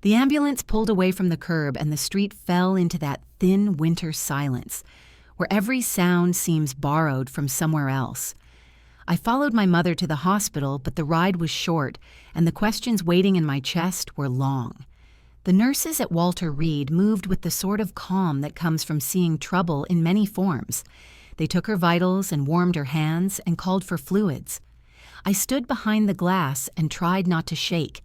The ambulance pulled away from the curb and the street fell into that thin winter silence, where every sound seems borrowed from somewhere else. I followed my mother to the hospital, but the ride was short, and the questions waiting in my chest were long. The nurses at Walter Reed moved with the sort of calm that comes from seeing trouble in many forms. They took her vitals and warmed her hands and called for fluids. I stood behind the glass and tried not to shake.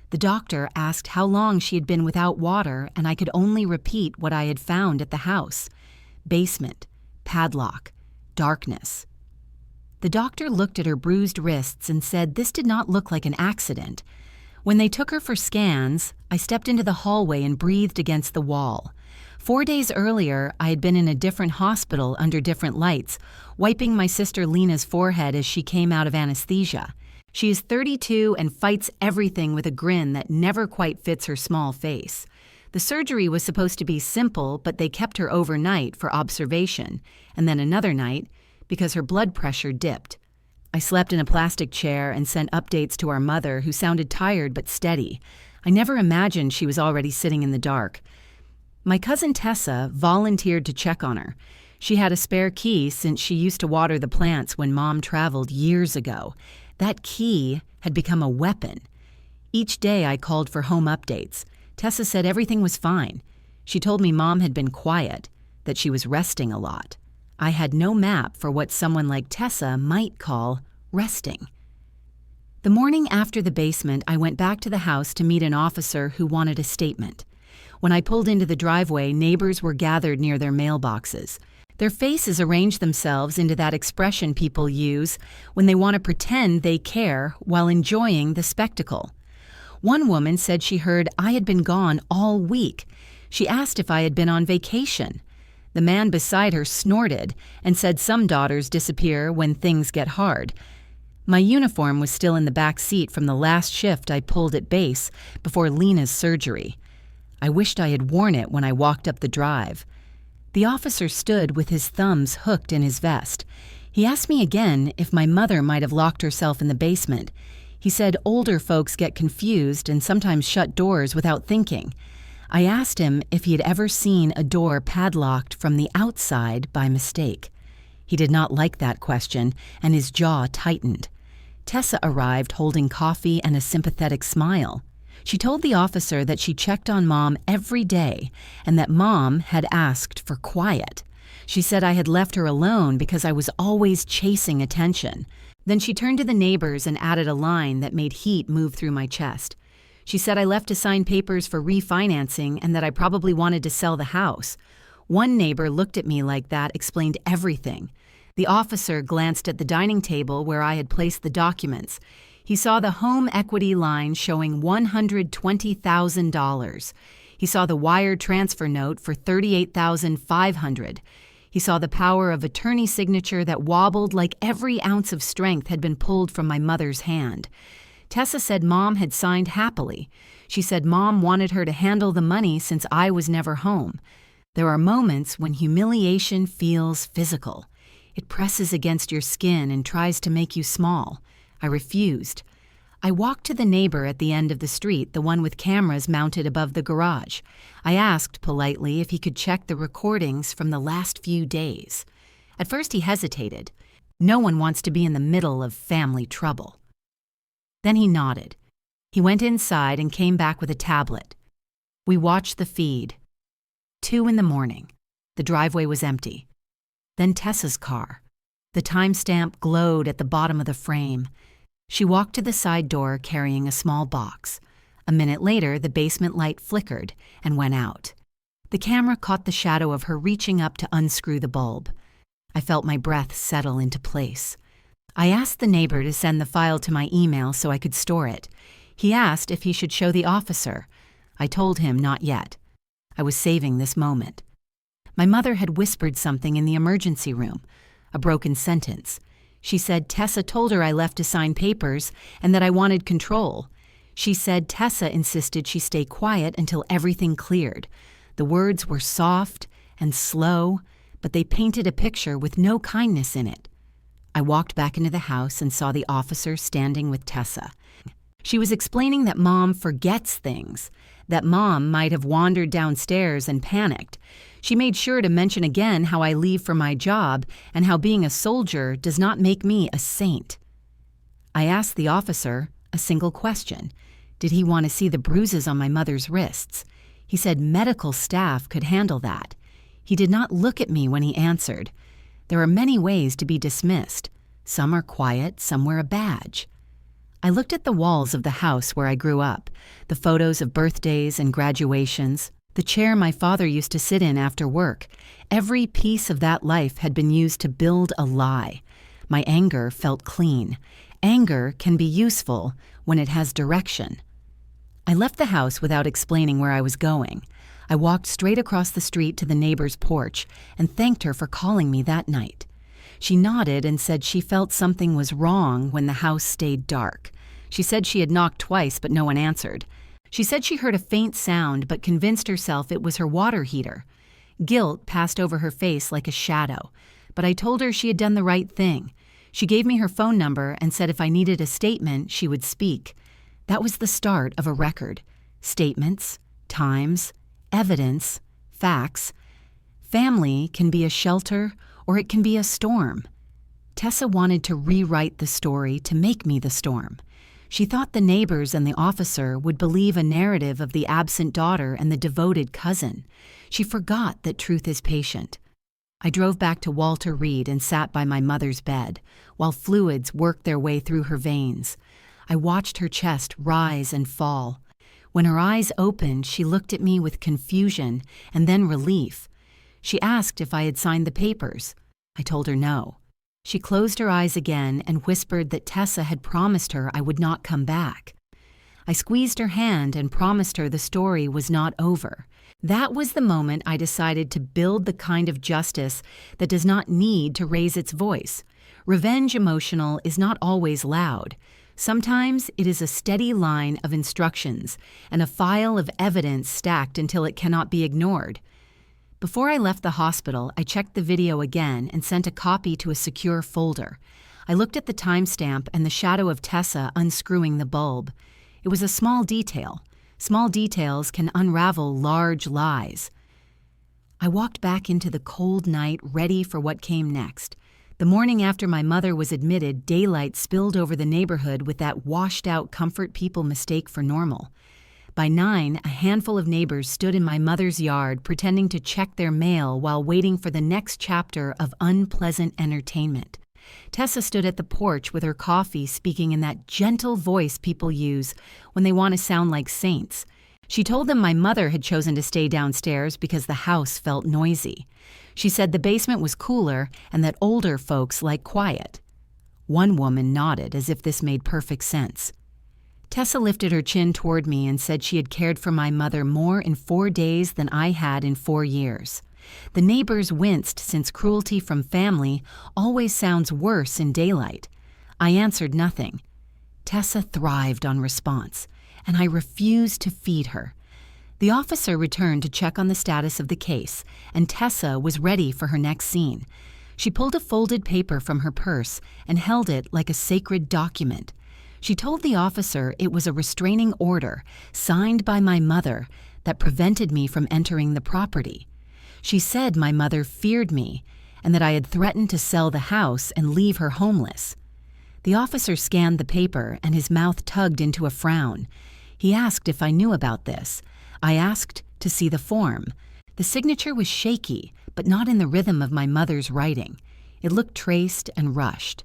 The doctor asked how long she had been without water, and I could only repeat what I had found at the house. Basement, padlock, darkness. The doctor looked at her bruised wrists and said this did not look like an accident. When they took her for scans, I stepped into the hallway and breathed against the wall. 4 days earlier, I had been in a different hospital under different lights, wiping my sister Lena's forehead as she came out of anesthesia. She is 32 and fights everything with a grin that never quite fits her small face. The surgery was supposed to be simple, but they kept her overnight for observation, and then another night because her blood pressure dipped. I slept in a plastic chair and sent updates to our mother, who sounded tired but steady. I never imagined she was already sitting in the dark. My cousin Tessa volunteered to check on her. She had a spare key since she used to water the plants when Mom traveled years ago. That key had become a weapon. Each day I called for home updates. Tessa said everything was fine. She told me Mom had been quiet, that she was resting a lot. I had no map for what someone like Tessa might call resting. The morning after the basement, I went back to the house to meet an officer who wanted a statement. When I pulled into the driveway, neighbors were gathered near their mailboxes. Their faces arranged themselves into that expression people use when they want to pretend they care while enjoying the spectacle. One woman said she heard I had been gone all week. She asked if I had been on vacation. The man beside her snorted and said some daughters disappear when things get hard. My uniform was still in the back seat from the last shift I pulled at base before Lena's surgery. I wished I had worn it when I walked up the drive. The officer stood with his thumbs hooked in his vest. He asked me again if my mother might have locked herself in the basement. He said older folks get confused and sometimes shut doors without thinking. I asked him if he had ever seen a door padlocked from the outside by mistake. He did not like that question, and his jaw tightened. Tessa arrived holding coffee and a sympathetic smile. She told the officer that she checked on Mom every day and that Mom had asked for quiet. She said I had left her alone because I was always chasing attention. Then she turned to the neighbors and added a line that made heat move through my chest. She said I left to sign papers for refinancing and that I probably wanted to sell the house. One neighbor looked at me like that explained everything. The officer glanced at the dining table where I had placed the documents. He saw the home equity line showing $120,000. He saw the wire transfer note for $38,500. He saw the power of attorney signature that wobbled like every ounce of strength had been pulled from my mother's hand. Tessa said Mom had signed happily. She said Mom wanted her to handle the money since I was never home. There are moments when humiliation feels physical. It presses against your skin and tries to make you small. I refused. I walked to the neighbor at the end of the street, the one with cameras mounted above the garage. I asked politely if he could check the recordings from the last few days. At first he hesitated. No one wants to be in the middle of family trouble. Then he nodded. He went inside and came back with a tablet. We watched the feed. 2 a.m. The driveway was empty. Then Tessa's car. The timestamp glowed at the bottom of the frame. She walked to the side door carrying a small box. A minute later, the basement light flickered and went out. The camera caught the shadow of her reaching up to unscrew the bulb. I felt my breath settle into place. I asked the neighbor to send the file to my email so I could store it. He asked if he should show the officer. I told him not yet. I was saving this moment. My mother had whispered something in the emergency room, a broken sentence. She said Tessa told her I left to sign papers and that I wanted control. She said Tessa insisted she stay quiet until everything cleared. The words were soft and slow, but they painted a picture with no kindness in it. I walked back into the house and saw the officer standing with Tessa. She was explaining that Mom forgets things, that Mom might have wandered downstairs and panicked. She made sure to mention again how I leave for my job and how being a soldier does not make me a saint. I asked the officer a single question. Did he want to see the bruises on my mother's wrists? He said medical staff could handle that. He did not look at me when he answered. There are many ways to be dismissed. Some are quiet, some wear a badge. I looked at the walls of the house where I grew up, the photos of birthdays and graduations, the chair my father used to sit in after work. Every piece of that life had been used to build a lie. My anger felt clean. Anger can be useful when it has direction. I left the house without explaining where I was going. I walked straight across the street to the neighbor's porch and thanked her for calling me that night. She nodded and said she felt something was wrong when the house stayed dark. She said she had knocked twice, but no one answered. She said she heard a faint sound, but convinced herself it was her water heater. Guilt passed over her face like a shadow, but I told her she had done the right thing. She gave me her phone number and said if I needed a statement, she would speak. That was the start of a record. Statements, times, evidence, facts. Family can be a shelter or it can be a storm. Tessa wanted to rewrite the story to make me the storm. She thought the neighbors and the officer would believe a narrative of the absent daughter and the devoted cousin. She forgot that truth is patient. I drove back to Walter Reed and sat by my mother's bed, while fluids worked their way through her veins. I watched her chest rise and fall. When her eyes opened, she looked at me with confusion and then relief. She asked if I had signed the papers. I told her no. She closed her eyes again and whispered that Tessa had promised her I would not come back. I squeezed her hand and promised her the story was not over. That was the moment I decided to build the kind of justice that does not need to raise its voice. Revenge emotional is not always loud. Sometimes it is a steady line of instructions and a file of evidence stacked until it cannot be ignored. Before I left the hospital, I checked the video again and sent a copy to a secure folder. I looked at the timestamp and the shadow of Tessa unscrewing the bulb. It was a small detail. Small details can unravel large lies. I walked back into the cold night, ready for what came next. The morning after my mother was admitted, daylight spilled over the neighborhood with that washed-out comfort people mistake for normal. By 9, a handful of neighbors stood in my mother's yard pretending to check their mail while waiting for the next chapter of unpleasant entertainment. Tessa stood at the porch with her coffee, speaking in that gentle voice people use when they want to sound like saints. She told them my mother had chosen to stay downstairs because the house felt noisy. She said the basement was cooler and that older folks like quiet. One woman nodded as if this made perfect sense. Tessa lifted her chin toward me and said she had cared for my mother more in 4 days than I had in 4 years. The neighbors winced since cruelty from family always sounds worse in daylight. I answered nothing. Tessa thrived on response, and I refused to feed her. The officer returned to check on the status of the case, and Tessa was ready for her next scene. She pulled a folded paper from her purse and held it like a sacred document. She told the officer it was a restraining order signed by my mother that prevented me from entering the property. She said my mother feared me and that I had threatened to sell the house and leave her homeless. The officer scanned the paper and his mouth tugged into a frown. He asked if I knew about this. I asked to see the form. The signature was shaky, but not in the rhythm of my mother's writing. It looked traced and rushed.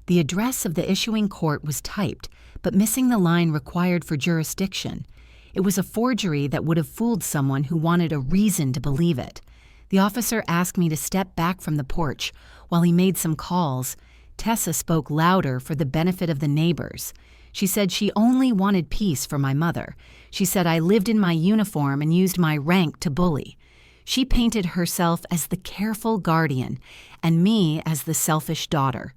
The address of the issuing court was typed, but missing the line required for jurisdiction. It was a forgery that would have fooled someone who wanted a reason to believe it. The officer asked me to step back from the porch while he made some calls. Tessa spoke louder for the benefit of the neighbors. She said she only wanted peace for my mother. She said I lived in my uniform and used my rank to bully. She painted herself as the careful guardian and me as the selfish daughter.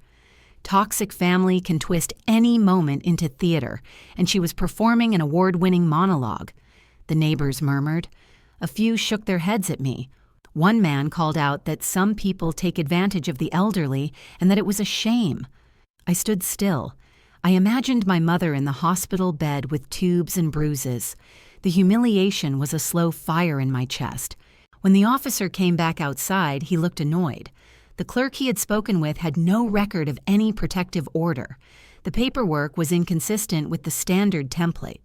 Toxic family can twist any moment into theater, and she was performing an award-winning monologue. The neighbors murmured. A few shook their heads at me. One man called out that some people take advantage of the elderly and that it was a shame. I stood still. I imagined my mother in the hospital bed with tubes and bruises. The humiliation was a slow fire in my chest. When the officer came back outside, he looked annoyed. The clerk he had spoken with had no record of any protective order. The paperwork was inconsistent with the standard template.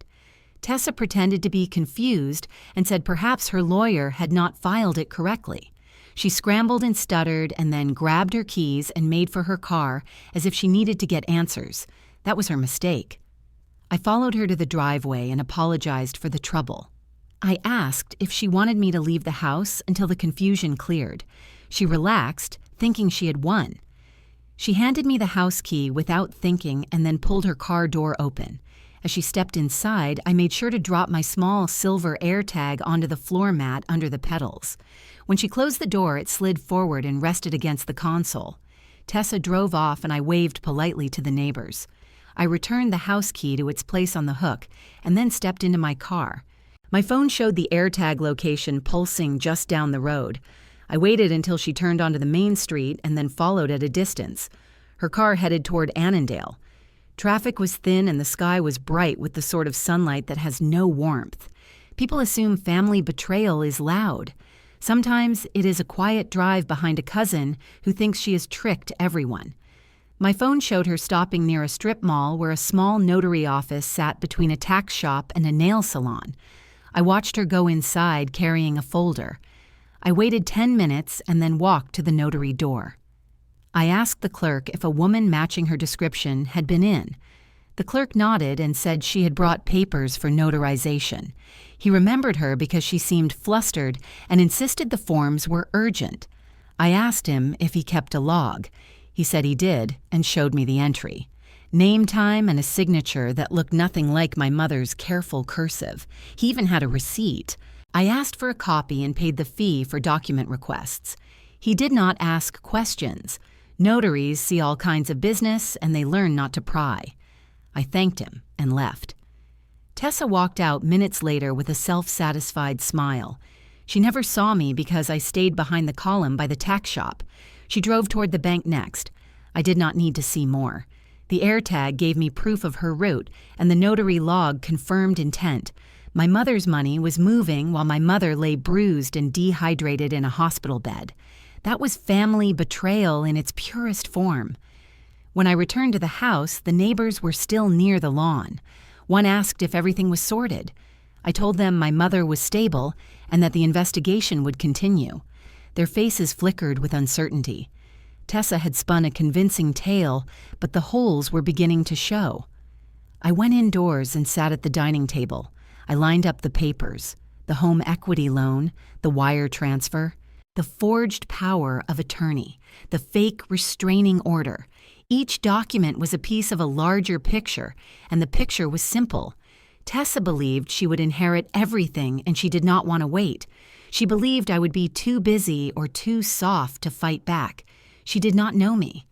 Tessa pretended to be confused and said perhaps her lawyer had not filed it correctly. She scrambled and stuttered and then grabbed her keys and made for her car as if she needed to get answers. That was her mistake. I followed her to the driveway and apologized for the trouble. I asked if she wanted me to leave the house until the confusion cleared. She relaxed, thinking she had won. She handed me the house key without thinking and then pulled her car door open. As she stepped inside, I made sure to drop my small silver AirTag onto the floor mat under the pedals. When she closed the door, it slid forward and rested against the console. Tessa drove off and I waved politely to the neighbors. I returned the house key to its place on the hook and then stepped into my car. My phone showed the AirTag location pulsing just down the road. I waited until she turned onto the main street and then followed at a distance. Her car headed toward Annandale. Traffic was thin and the sky was bright with the sort of sunlight that has no warmth. People assume family betrayal is loud. Sometimes it is a quiet drive behind a cousin who thinks she has tricked everyone. My phone showed her stopping near a strip mall where a small notary office sat between a tax shop and a nail salon. I watched her go inside carrying a folder. I waited 10 minutes and then walked to the notary door. I asked the clerk if a woman matching her description had been in. The clerk nodded and said she had brought papers for notarization. He remembered her because she seemed flustered and insisted the forms were urgent. I asked him if he kept a log. He said he did and showed me the entry. Name time and a signature that looked nothing like my mother's careful cursive. He even had a receipt. I asked for a copy and paid the fee for document requests. He did not ask questions. Notaries see all kinds of business and they learn not to pry. I thanked him and left. Tessa walked out minutes later with a self-satisfied smile. She never saw me because I stayed behind the column by the tack shop. She drove toward the bank next. I did not need to see more. The AirTag gave me proof of her route, and the notary log confirmed intent. My mother's money was moving while my mother lay bruised and dehydrated in a hospital bed. That was family betrayal in its purest form. When I returned to the house, the neighbors were still near the lawn. One asked if everything was sorted. I told them my mother was stable and that the investigation would continue. Their faces flickered with uncertainty. Tessa had spun a convincing tale, but the holes were beginning to show. I went indoors and sat at the dining table. I lined up the papers, the home equity loan, the wire transfer, the forged power of attorney, the fake restraining order. Each document was a piece of a larger picture, and the picture was simple. Tessa believed she would inherit everything and she did not want to wait. She believed I would be too busy or too soft to fight back. She did not know me.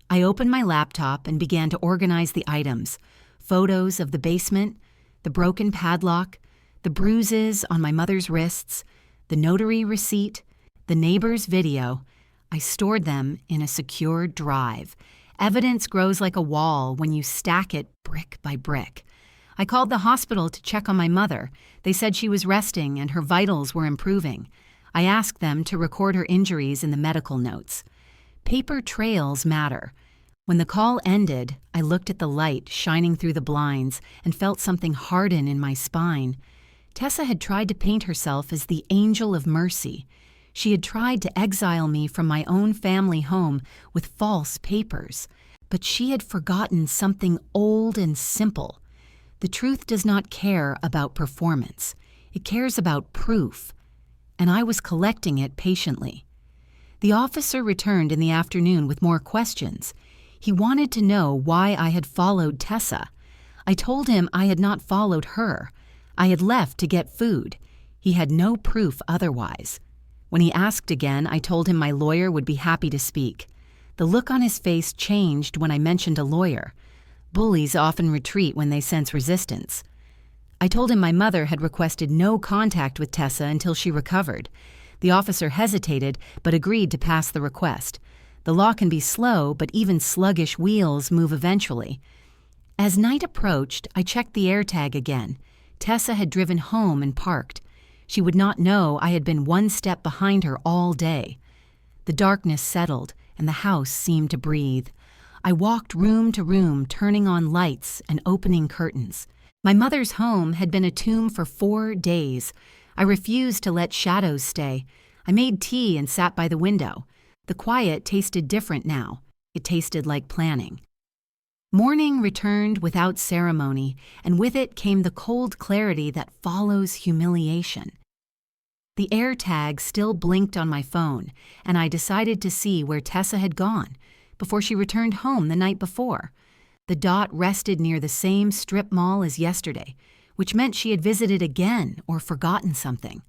I opened my laptop and began to organize the items. Photos of the basement, the broken padlock, the bruises on my mother's wrists, the notary receipt, the neighbor's video. I stored them in a secure drive. Evidence grows like a wall when you stack it brick by brick. I called the hospital to check on my mother. They said she was resting and her vitals were improving. I asked them to record her injuries in the medical notes. Paper trails matter. When the call ended, I looked at the light shining through the blinds and felt something harden in my spine. Tessa had tried to paint herself as the angel of mercy. She had tried to exile me from my own family home with false papers. But she had forgotten something old and simple. The truth does not care about performance. It cares about proof. And I was collecting it patiently. The officer returned in the afternoon with more questions. He wanted to know why I had followed Tessa. I told him I had not followed her. I had left to get food. He had no proof otherwise. When he asked again, I told him my lawyer would be happy to speak. The look on his face changed when I mentioned a lawyer. Bullies often retreat when they sense resistance. I told him my mother had requested no contact with Tessa until she recovered. The officer hesitated, but agreed to pass the request. The law can be slow, but even sluggish wheels move eventually. As night approached, I checked the AirTag again. Tessa had driven home and parked. She would not know I had been one step behind her all day. The darkness settled, and the house seemed to breathe. I walked room to room, turning on lights and opening curtains. My mother's home had been a tomb for 4 days. I refused to let shadows stay. I made tea and sat by the window. The quiet tasted different now. It tasted like planning. Morning returned without ceremony, and with it came the cold clarity that follows humiliation. The AirTag still blinked on my phone, and I decided to see where Tessa had gone before she returned home the night before. The dot rested near the same strip mall as yesterday, which meant she had visited again or forgotten something.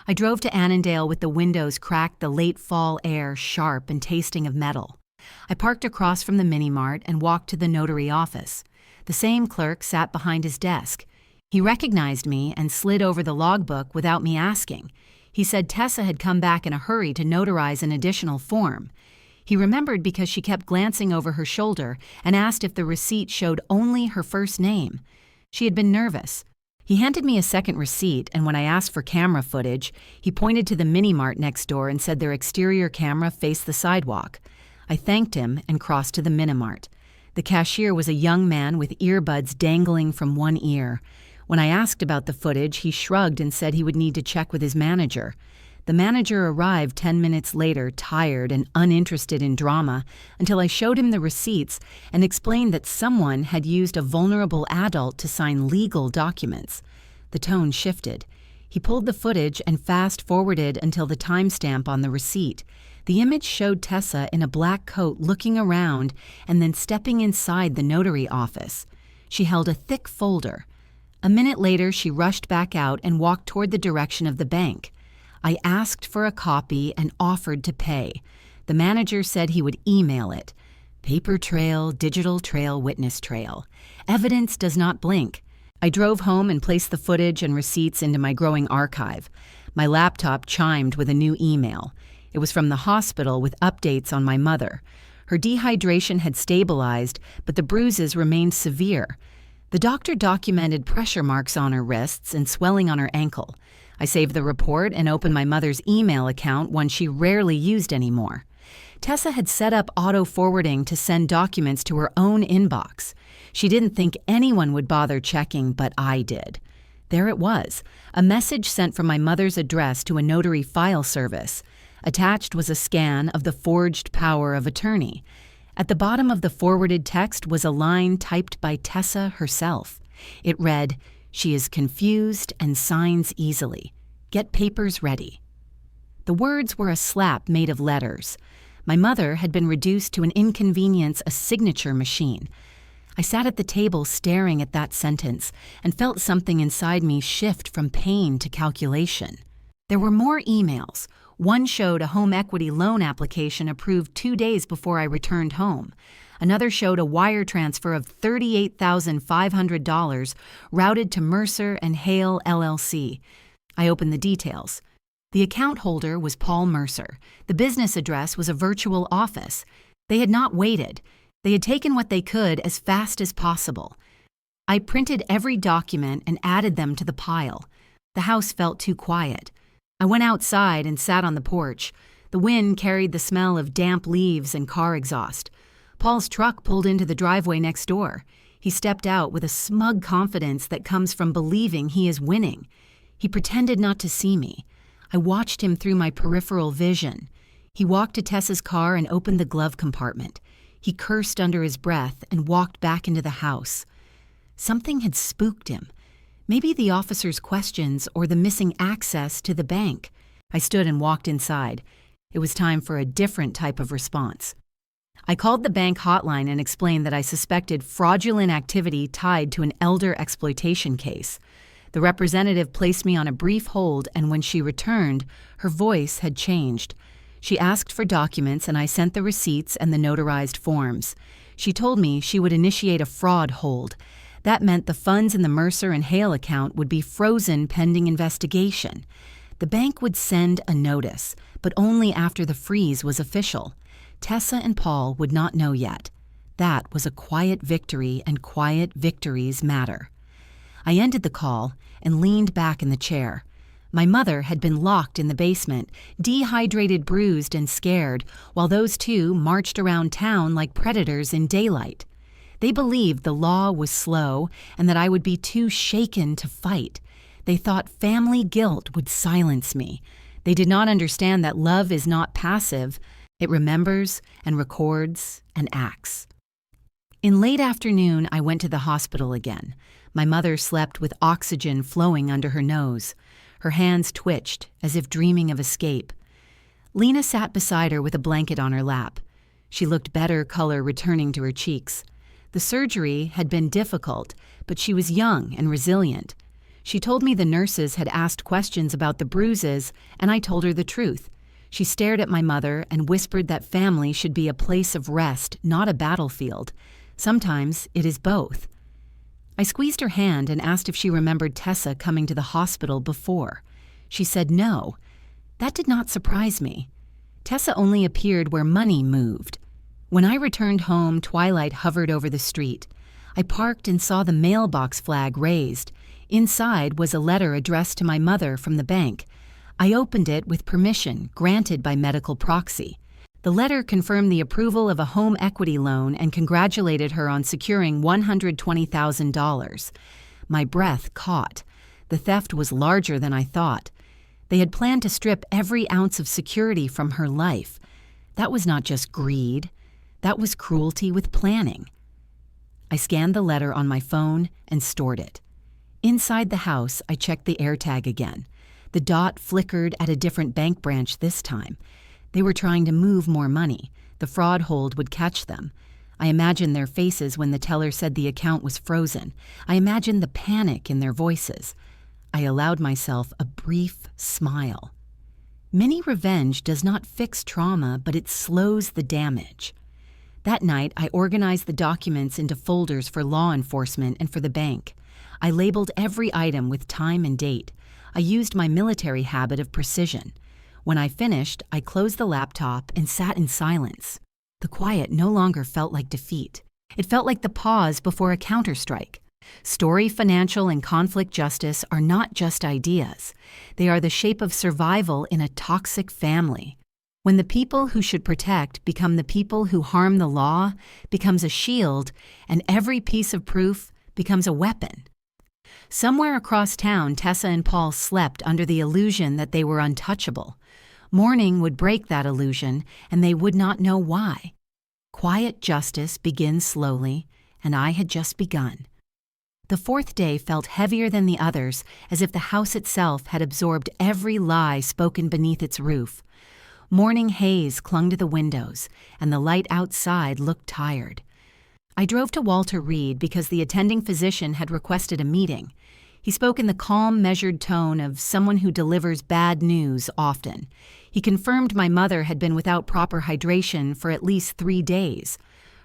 I drove to Annandale with the windows cracked, the late fall air sharp and tasting of metal. I parked across from the mini-mart and walked to the notary office. The same clerk sat behind his desk. He recognized me and slid over the logbook without me asking. He said Tessa had come back in a hurry to notarize an additional form. He remembered because she kept glancing over her shoulder and asked if the receipt showed only her first name. She had been nervous. He handed me a second receipt, and when I asked for camera footage, he pointed to the mini-mart next door and said their exterior camera faced the sidewalk. I thanked him and crossed to the mini-mart. The cashier was a young man with earbuds dangling from one ear. When I asked about the footage, he shrugged and said he would need to check with his manager. The manager arrived 10 minutes later, tired and uninterested in drama, until I showed him the receipts and explained that someone had used a vulnerable adult to sign legal documents. The tone shifted. He pulled the footage and fast-forwarded until the timestamp on the receipt. The image showed Tessa in a black coat looking around and then stepping inside the notary office. She held a thick folder. A minute later, she rushed back out and walked toward the direction of the bank. I asked for a copy and offered to pay. The manager said he would email it. Paper trail, digital trail, witness trail. Evidence does not blink. I drove home and placed the footage and receipts into my growing archive. My laptop chimed with a new email. It was from the hospital with updates on my mother. Her dehydration had stabilized, but the bruises remained severe. The doctor documented pressure marks on her wrists and swelling on her ankle. I saved the report and opened my mother's email account, one she rarely used anymore. Tessa had set up auto-forwarding to send documents to her own inbox. She didn't think anyone would bother checking, but I did. There it was, a message sent from my mother's address to a notary file service. Attached was a scan of the forged power of attorney. At the bottom of the forwarded text was a line typed by Tessa herself. It read, "She is confused and signs easily. Get papers ready." The words were a slap made of letters. My mother had been reduced to an inconvenience, a signature machine. I sat at the table staring at that sentence and felt something inside me shift from pain to calculation. There were more emails. One showed a home equity loan application approved 2 days before I returned home. Another showed a wire transfer of $38,500 routed to Mercer and Hale LLC. I opened the details. The account holder was Paul Mercer. The business address was a virtual office. They had not waited. They had taken what they could as fast as possible. I printed every document and added them to the pile. The house felt too quiet. I went outside and sat on the porch. The wind carried the smell of damp leaves and car exhaust. Paul's truck pulled into the driveway next door. He stepped out with a smug confidence that comes from believing he is winning. He pretended not to see me. I watched him through my peripheral vision. He walked to Tessa's car and opened the glove compartment. He cursed under his breath and walked back into the house. Something had spooked him. Maybe the officer's questions or the missing access to the bank. I stood and walked inside. It was time for a different type of response. I called the bank hotline and explained that I suspected fraudulent activity tied to an elder exploitation case. The representative placed me on a brief hold, and when she returned, her voice had changed. She asked for documents, and I sent the receipts and the notarized forms. She told me she would initiate a fraud hold. That meant the funds in the Mercer and Hale account would be frozen pending investigation. The bank would send a notice, but only after the freeze was official. Tessa and Paul would not know yet. That was a quiet victory, and quiet victories matter. I ended the call and leaned back in the chair. My mother had been locked in the basement, dehydrated, bruised, and scared, while those two marched around town like predators in daylight. They believed the law was slow and that I would be too shaken to fight. They thought family guilt would silence me. They did not understand that love is not passive. It remembers and records and acts. In late afternoon, I went to the hospital again. My mother slept with oxygen flowing under her nose. Her hands twitched, as if dreaming of escape. Lena sat beside her with a blanket on her lap. She looked better, color returning to her cheeks. The surgery had been difficult, but she was young and resilient. She told me the nurses had asked questions about the bruises, and I told her the truth. She stared at my mother and whispered that family should be a place of rest, not a battlefield. Sometimes it is both. I squeezed her hand and asked if she remembered Tessa coming to the hospital before. She said no. That did not surprise me. Tessa only appeared where money moved. When I returned home, twilight hovered over the street. I parked and saw the mailbox flag raised. Inside was a letter addressed to my mother from the bank. I opened it with permission granted by medical proxy. The letter confirmed the approval of a home equity loan and congratulated her on securing $120,000. My breath caught. The theft was larger than I thought. They had planned to strip every ounce of security from her life. That was not just greed. That was cruelty with planning. I scanned the letter on my phone and stored it. Inside the house, I checked the AirTag again. The dot flickered at a different bank branch this time. They were trying to move more money. The fraud hold would catch them. I imagined their faces when the teller said the account was frozen. I imagined the panic in their voices. I allowed myself a brief smile. Mini revenge does not fix trauma, but it slows the damage. That night, I organized the documents into folders for law enforcement and for the bank. I labeled every item with time and date. I used my military habit of precision. When I finished, I closed the laptop and sat in silence. The quiet no longer felt like defeat. It felt like the pause before a counterstrike. Story, financial, and conflict justice are not just ideas. They are the shape of survival in a toxic family. When the people who should protect become the people who harm the law, becomes a shield, and every piece of proof becomes a weapon. Somewhere across town, Tessa and Paul slept under the illusion that they were untouchable. Morning would break that illusion, and they would not know why. Quiet justice begins slowly, and I had just begun. The fourth day felt heavier than the others, as if the house itself had absorbed every lie spoken beneath its roof. Morning haze clung to the windows, and the light outside looked tired. I drove to Walter Reed because the attending physician had requested a meeting. He spoke in the calm, measured tone of someone who delivers bad news often. He confirmed my mother had been without proper hydration for at least 3 days.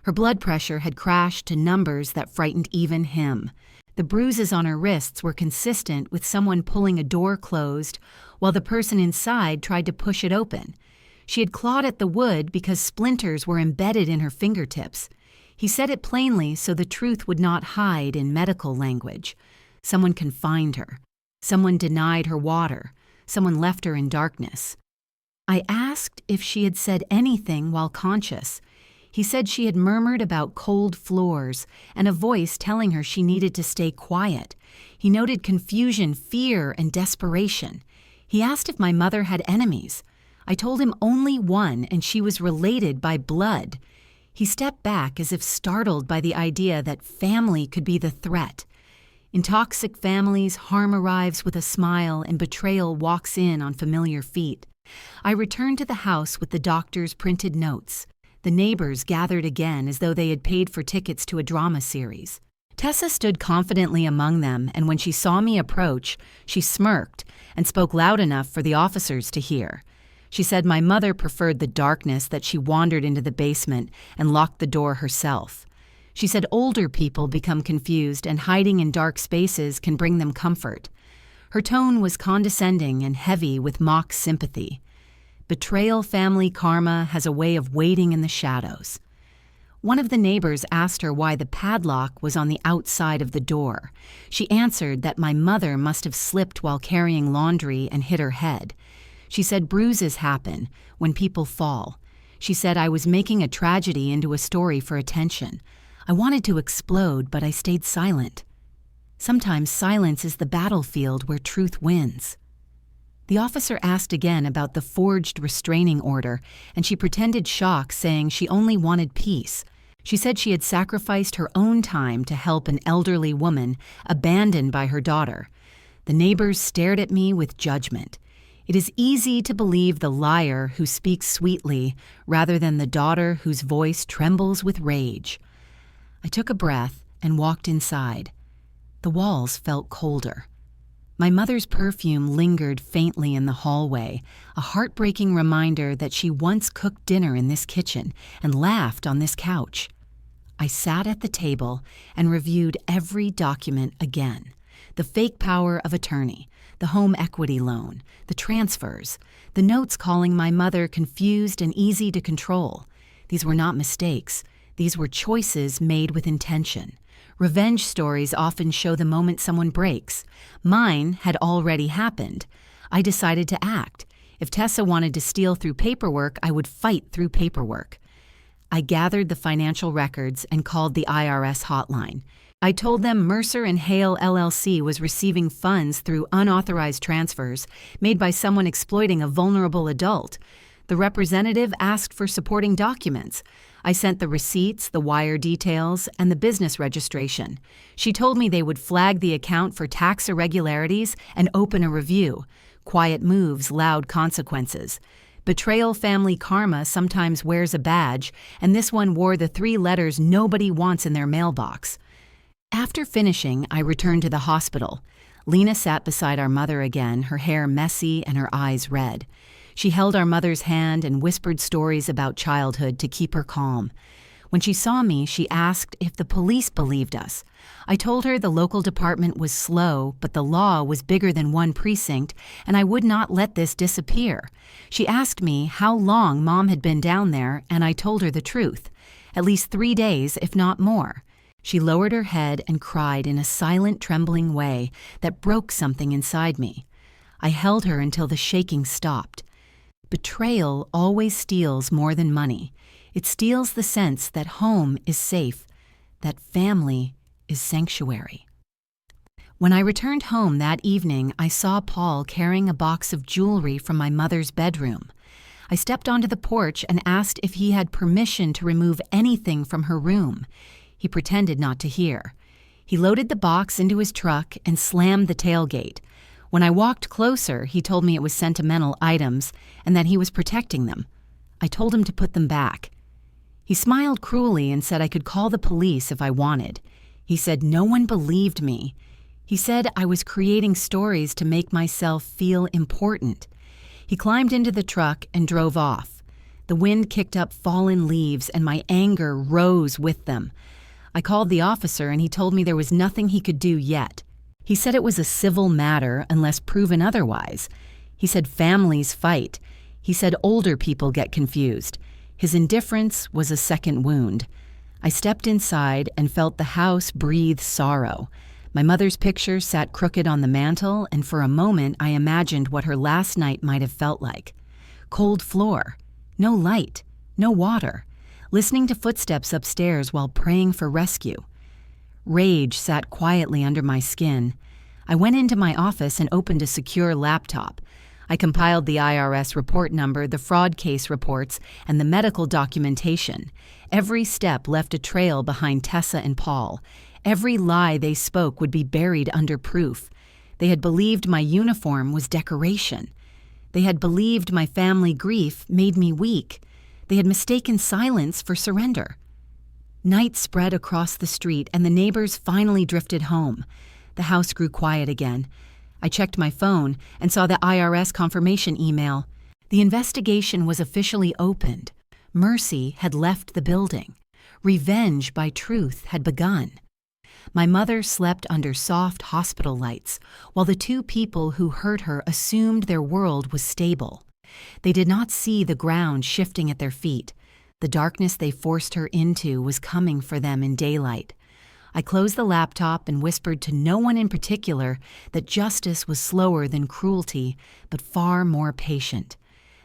Her blood pressure had crashed to numbers that frightened even him. The bruises on her wrists were consistent with someone pulling a door closed while the person inside tried to push it open. She had clawed at the wood because splinters were embedded in her fingertips. He said it plainly so the truth would not hide in medical language. Someone confined her. Someone denied her water. Someone left her in darkness. I asked if she had said anything while conscious. He said she had murmured about cold floors and a voice telling her she needed to stay quiet. He noted confusion, fear, and desperation. He asked if my mother had enemies. I told him only one, and she was related by blood. He stepped back as if startled by the idea that family could be the threat. In toxic families, harm arrives with a smile and betrayal walks in on familiar feet. I returned to the house with the doctor's printed notes. The neighbors gathered again as though they had paid for tickets to a drama series. Tessa stood confidently among them, and when she saw me approach, she smirked and spoke loud enough for the officers to hear. She said my mother preferred the darkness, that she wandered into the basement and locked the door herself. She said older people become confused and hiding in dark spaces can bring them comfort. Her tone was condescending and heavy with mock sympathy. Betrayal family karma has a way of waiting in the shadows. One of the neighbors asked her why the padlock was on the outside of the door. She answered that my mother must have slipped while carrying laundry and hit her head. She said bruises happen when people fall. She said I was making a tragedy into a story for attention. I wanted to explode, but I stayed silent. Sometimes silence is the battlefield where truth wins. The officer asked again about the forged restraining order, and she pretended shock, saying she only wanted peace. She said she had sacrificed her own time to help an elderly woman abandoned by her daughter. The neighbors stared at me with judgment. It is easy to believe the liar who speaks sweetly rather than the daughter whose voice trembles with rage. I took a breath and walked inside. The walls felt colder. My mother's perfume lingered faintly in the hallway, a heartbreaking reminder that she once cooked dinner in this kitchen and laughed on this couch. I sat at the table and reviewed every document again. The fake power of attorney, the home equity loan, the transfers, the notes calling my mother confused and easy to control. These were not mistakes. These were choices made with intention. Revenge stories often show the moment someone breaks. Mine had already happened. I decided to act. If Tessa wanted to steal through paperwork, I would fight through paperwork. I gathered the financial records and called the IRS hotline. I told them Mercer and Hale LLC was receiving funds through unauthorized transfers made by someone exploiting a vulnerable adult. The representative asked for supporting documents. I sent the receipts, the wire details, and the business registration. She told me they would flag the account for tax irregularities and open a review. Quiet moves, loud consequences. Betrayal family karma sometimes wears a badge, and this one wore the 3 letters nobody wants in their mailbox. After finishing, I returned to the hospital. Lena sat beside our mother again, her hair messy and her eyes red. She held our mother's hand and whispered stories about childhood to keep her calm. When she saw me, she asked if the police believed us. I told her the local department was slow, but the law was bigger than one precinct, and I would not let this disappear. She asked me how long Mom had been down there, and I told her the truth. At least 3 days, if not more. She lowered her head and cried in a silent, trembling way that broke something inside me. I held her until the shaking stopped. Betrayal always steals more than money. It steals the sense that home is safe, that family is sanctuary. When I returned home that evening, I saw Paul carrying a box of jewelry from my mother's bedroom. I stepped onto the porch and asked if he had permission to remove anything from her room. He pretended not to hear. He loaded the box into his truck and slammed the tailgate. When I walked closer, he told me it was sentimental items and that he was protecting them. I told him to put them back. He smiled cruelly and said I could call the police if I wanted. He said no one believed me. He said I was creating stories to make myself feel important. He climbed into the truck and drove off. The wind kicked up fallen leaves and my anger rose with them. I called the officer and he told me there was nothing he could do yet. He said it was a civil matter unless proven otherwise. He said families fight. He said older people get confused. His indifference was a second wound. I stepped inside and felt the house breathe sorrow. My mother's picture sat crooked on the mantel, and for a moment I imagined what her last night might have felt like. Cold floor, no light, no water, listening to footsteps upstairs while praying for rescue. Rage sat quietly under my skin. I went into my office and opened a secure laptop. I compiled the IRS report number, the fraud case reports, and the medical documentation. Every step left a trail behind Tessa and Paul. Every lie they spoke would be buried under proof. They had believed my uniform was decoration. They had believed my family grief made me weak. They had mistaken silence for surrender. Night spread across the street, and the neighbors finally drifted home. The house grew quiet again. I checked my phone and saw the IRS confirmation email. The investigation was officially opened. Mercy had left the building. Revenge by truth had begun. My mother slept under soft hospital lights, while the 2 people who hurt her assumed their world was stable. They did not see the ground shifting at their feet. The darkness they forced her into was coming for them in daylight. I closed the laptop and whispered to no one in particular that justice was slower than cruelty, but far more patient.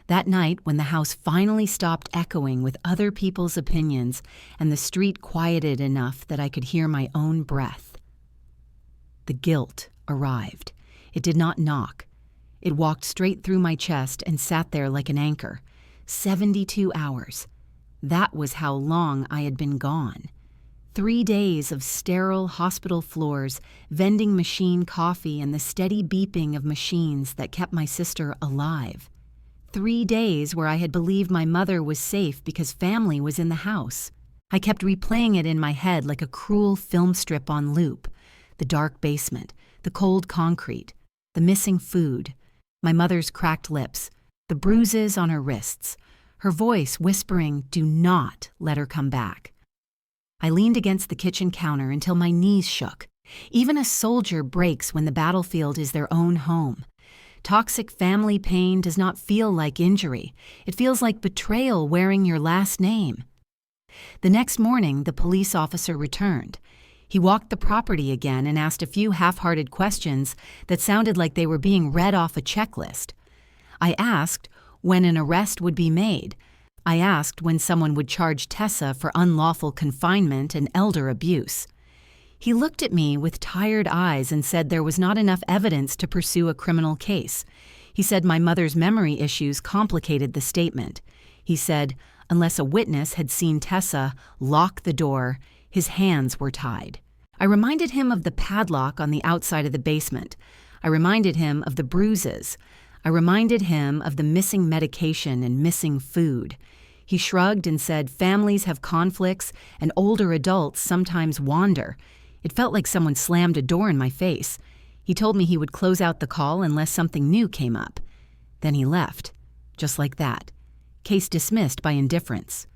That night, when the house finally stopped echoing with other people's opinions and the street quieted enough that I could hear my own breath, the guilt arrived. It did not knock. It walked straight through my chest and sat there like an anchor. 72 hours. That was how long I had been gone. 3 days of sterile hospital floors, vending machine coffee, and the steady beeping of machines that kept my sister alive. 3 days where I had believed my mother was safe because family was in the house. I kept replaying it in my head like a cruel film strip on loop. The dark basement, the cold concrete, the missing food, my mother's cracked lips, the bruises on her wrists, her voice whispering, "Do not let her come back." I leaned against the kitchen counter until my knees shook. Even a soldier breaks when the battlefield is their own home. Toxic family pain does not feel like injury. It feels like betrayal wearing your last name. The next morning, the police officer returned. He walked the property again and asked a few half-hearted questions that sounded like they were being read off a checklist. I asked when an arrest would be made. I asked when someone would charge Tessa for unlawful confinement and elder abuse. He looked at me with tired eyes and said there was not enough evidence to pursue a criminal case. He said my mother's memory issues complicated the statement. He said, unless a witness had seen Tessa lock the door, his hands were tied. I reminded him of the padlock on the outside of the basement. I reminded him of the bruises. I reminded him of the missing medication and missing food. He shrugged and said families have conflicts and older adults sometimes wander. It felt like someone slammed a door in my face. He told me he would close out the call unless something new came up. Then he left, just like that. Case dismissed by indifference.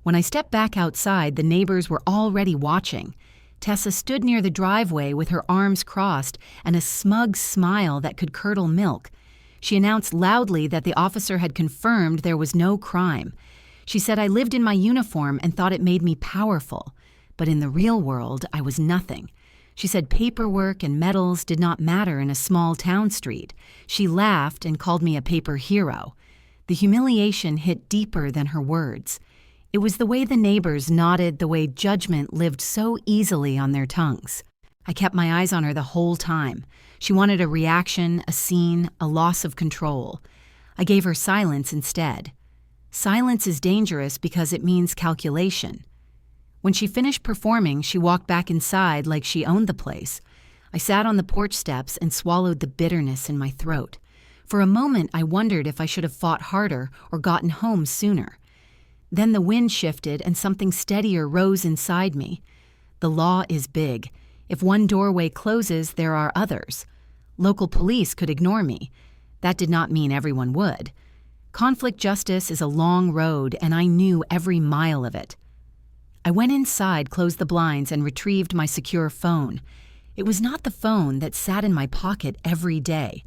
When I stepped back outside, the neighbors were already watching. Tessa stood near the driveway with her arms crossed and a smug smile that could curdle milk. She announced loudly that the officer had confirmed there was no crime. She said I lived in my uniform and thought it made me powerful. But in the real world, I was nothing. She said paperwork and medals did not matter in a small town street. She laughed and called me a paper hero. The humiliation hit deeper than her words. It was the way the neighbors nodded, the way judgment lived so easily on their tongues. I kept my eyes on her the whole time. She wanted a reaction, a scene, a loss of control. I gave her silence instead. Silence is dangerous because it means calculation. When she finished performing, she walked back inside like she owned the place. I sat on the porch steps and swallowed the bitterness in my throat. For a moment, I wondered if I should have fought harder or gotten home sooner. Then the wind shifted and something steadier rose inside me. The law is big. If one doorway closes, there are others. Local police could ignore me. That did not mean everyone would. Conflict justice is a long road, and I knew every mile of it. I went inside, closed the blinds, and retrieved my secure phone. It was not the phone that sat in my pocket every day.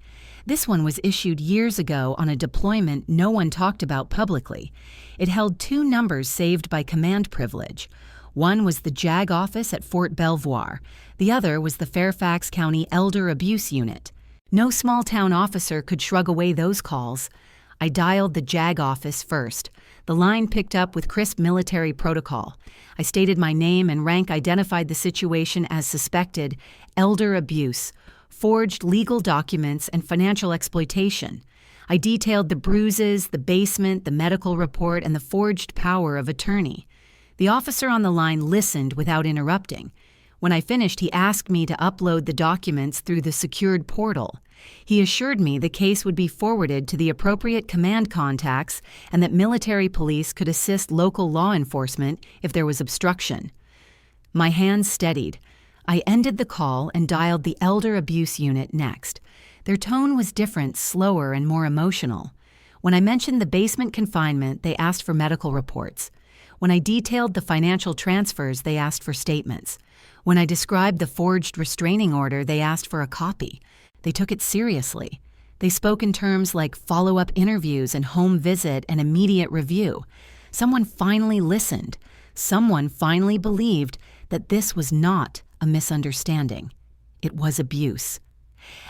This one was issued years ago on a deployment no one talked about publicly. It held 2 numbers saved by command privilege. One was the JAG office at Fort Belvoir. The other was the Fairfax County Elder Abuse Unit. No small-town officer could shrug away those calls. I dialed the JAG office first. The line picked up with crisp military protocol. I stated my name and rank, identified the situation as suspected elder abuse, forged legal documents, and financial exploitation. I detailed the bruises, the basement, the medical report, and the forged power of attorney. The officer on the line listened without interrupting. When I finished, he asked me to upload the documents through the secured portal. He assured me the case would be forwarded to the appropriate command contacts and that military police could assist local law enforcement if there was obstruction. My hands steadied. I ended the call and dialed the Elder Abuse Unit next. Their tone was different, slower, and more emotional. When I mentioned the basement confinement, they asked for medical reports. When I detailed the financial transfers, they asked for statements. When I described the forged restraining order, they asked for a copy. They took it seriously. They spoke in terms like follow-up interviews and home visit and immediate review. Someone finally listened. Someone finally believed that this was not a misunderstanding. It was abuse.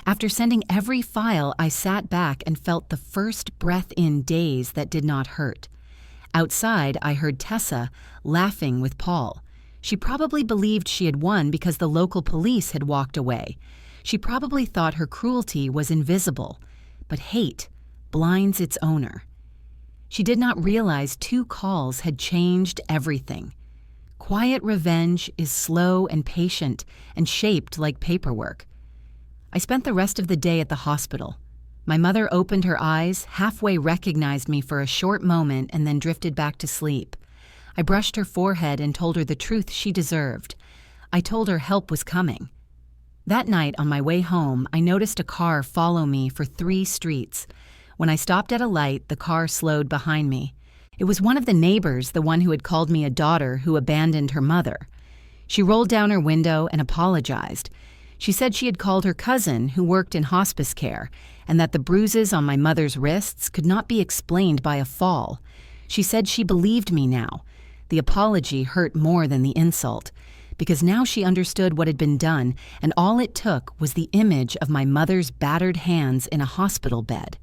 After sending every file, I sat back and felt the first breath in days that did not hurt. Outside, I heard Tessa laughing with Paul. She probably believed she had won because the local police had walked away. She probably thought her cruelty was invisible. But hate blinds its owner. She did not realize 2 calls had changed everything. Quiet revenge is slow and patient and shaped like paperwork. I spent the rest of the day at the hospital. My mother opened her eyes, halfway recognized me for a short moment, and then drifted back to sleep. I brushed her forehead and told her the truth she deserved. I told her help was coming. That night on my way home, I noticed a car follow me for 3 streets. When I stopped at a light, the car slowed behind me. It was one of the neighbors, the one who had called me a daughter who abandoned her mother. She rolled down her window and apologized. She said she had called her cousin, who worked in hospice care, and that the bruises on my mother's wrists could not be explained by a fall. She said she believed me now. The apology hurt more than the insult, because now she understood what had been done, and all it took was the image of my mother's battered hands in a hospital bed.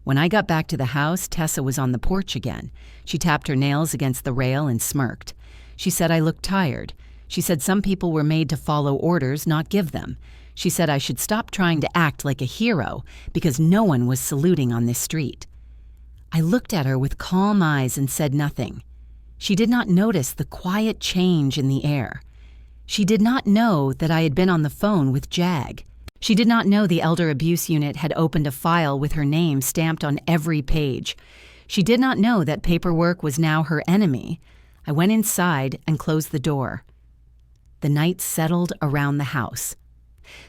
When I got back to the house, Tessa was on the porch again. She tapped her nails against the rail and smirked. She said I looked tired. She said some people were made to follow orders, not give them. She said I should stop trying to act like a hero because no one was saluting on this street. I looked at her with calm eyes and said nothing. She did not notice the quiet change in the air. She did not know that I had been on the phone with Jag. She did not know the Elder Abuse Unit had opened a file with her name stamped on every page. She did not know that paperwork was now her enemy. I went inside and closed the door. The night settled around the house.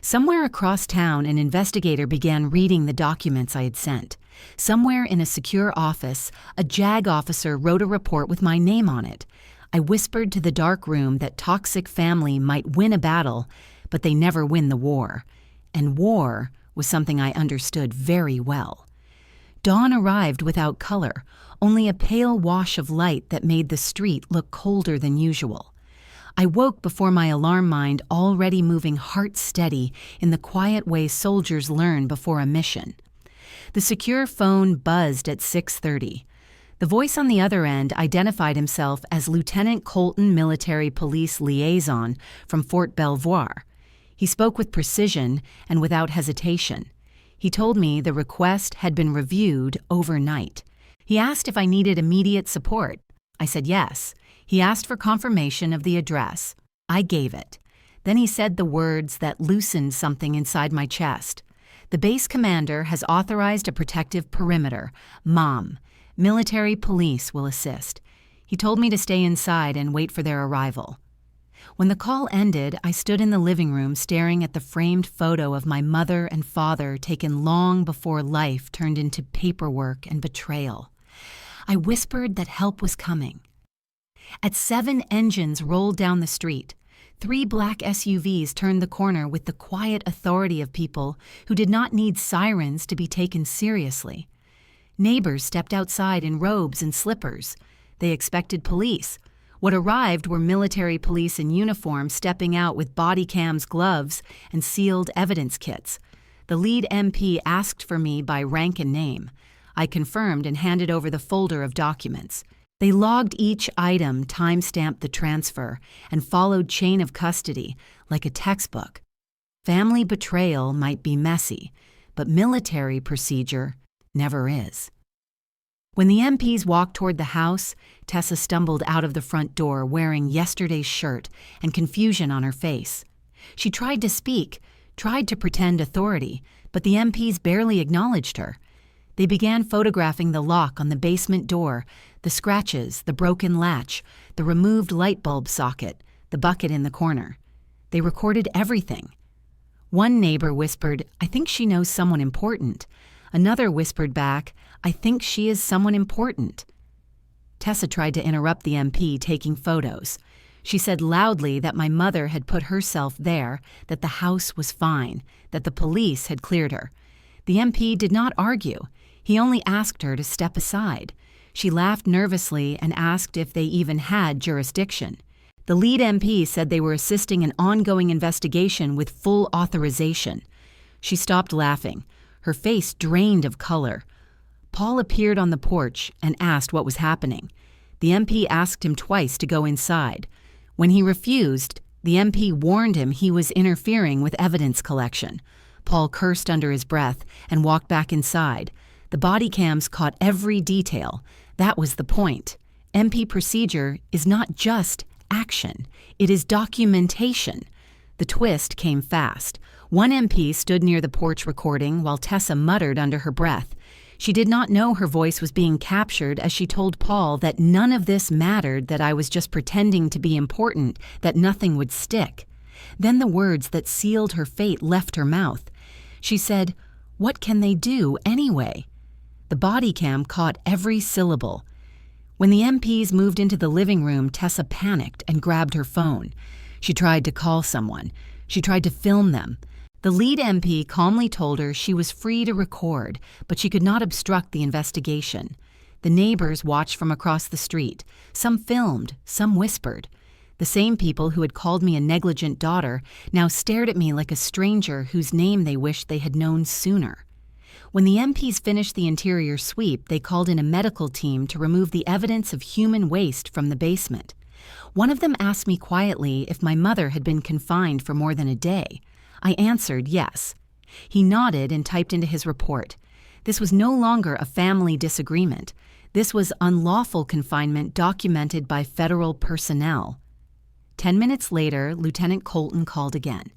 Somewhere across town, an investigator began reading the documents I had sent. Somewhere in a secure office, a JAG officer wrote a report with my name on it. I whispered to the dark room that toxic family might win a battle, but they never win the war. And war was something I understood very well. Dawn arrived without color, only a pale wash of light that made the street look colder than usual. I woke before my alarm mind already moving heart steady in the quiet way soldiers learn before a mission. The secure phone buzzed at 6:30. The voice on the other end identified himself as Lieutenant Colton Military Police Liaison from Fort Belvoir. He spoke with precision and without hesitation. He told me the request had been reviewed overnight. He asked if I needed immediate support. I said yes. He asked for confirmation of the address. I gave it. Then he said the words that loosened something inside my chest. The base commander has authorized a protective perimeter. Mom. Military police will assist. He told me to stay inside and wait for their arrival. When the call ended, I stood in the living room staring at the framed photo of my mother and father taken long before life turned into paperwork and betrayal. I whispered that help was coming. At 7, engines rolled down the street. 3 black SUVs turned the corner with the quiet authority of people who did not need sirens to be taken seriously. Neighbors stepped outside in robes and slippers. They expected police. What arrived were military police in uniform stepping out with body cams, gloves, and sealed evidence kits. The lead MP asked for me by rank and name. I confirmed and handed over the folder of documents. They logged each item, time-stamped the transfer, and followed chain of custody like a textbook. Family betrayal might be messy, but military procedure never is. When the MPs walked toward the house, Tessa stumbled out of the front door wearing yesterday's shirt and confusion on her face. She tried to speak, tried to pretend authority, but the MPs barely acknowledged her. They began photographing the lock on the basement door, the scratches, the broken latch, the removed light bulb socket, the bucket in the corner. They recorded everything. One neighbor whispered, "I think she knows someone important." Another whispered back, "I think she is someone important." Tessa tried to interrupt the MP taking photos. She said loudly that my mother had put herself there, that the house was fine, that the police had cleared her. The MP did not argue. He only asked her to step aside. She laughed nervously and asked if they even had jurisdiction. The lead MP said they were assisting an ongoing investigation with full authorization. She stopped laughing, her face drained of color. Paul appeared on the porch and asked what was happening. The MP asked him twice to go inside. When he refused, the MP warned him he was interfering with evidence collection. Paul cursed under his breath and walked back inside. The body cams caught every detail. That was the point. MP procedure is not just action. It is documentation. The twist came fast. One MP stood near the porch recording while Tessa muttered under her breath. She did not know her voice was being captured as she told Paul that none of this mattered, that I was just pretending to be important, that nothing would stick. Then the words that sealed her fate left her mouth. She said, "What can they do anyway?" The body cam caught every syllable. When the MPs moved into the living room, Tessa panicked and grabbed her phone. She tried to call someone. She tried to film them. The lead MP calmly told her she was free to record, but she could not obstruct the investigation. The neighbors watched from across the street. Some filmed, some whispered. The same people who had called me a negligent daughter now stared at me like a stranger whose name they wished they had known sooner. When the MPs finished the interior sweep, they called in a medical team to remove the evidence of human waste from the basement. One of them asked me quietly if my mother had been confined for more than a day. I answered yes. He nodded and typed into his report. This was no longer a family disagreement. This was unlawful confinement documented by federal personnel. 10 minutes later, Lieutenant Colton called again.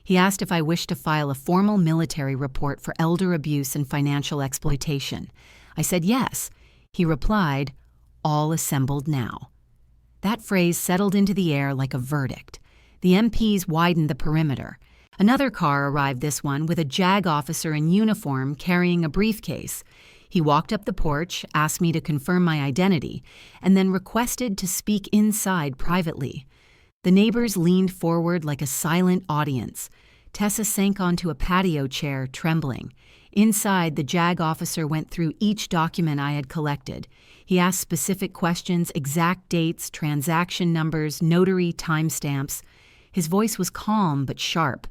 He asked if I wished to file a formal military report for elder abuse and financial exploitation. I said yes. He replied, "All assembled now." That phrase settled into the air like a verdict. The MPs widened the perimeter. Another car arrived, this one with a JAG officer in uniform carrying a briefcase. He walked up the porch, asked me to confirm my identity, and then requested to speak inside privately. The neighbors leaned forward like a silent audience. Tessa sank onto a patio chair, trembling. Inside, the JAG officer went through each document I had collected. He asked specific questions, exact dates, transaction numbers, notary timestamps. His voice was calm but sharp.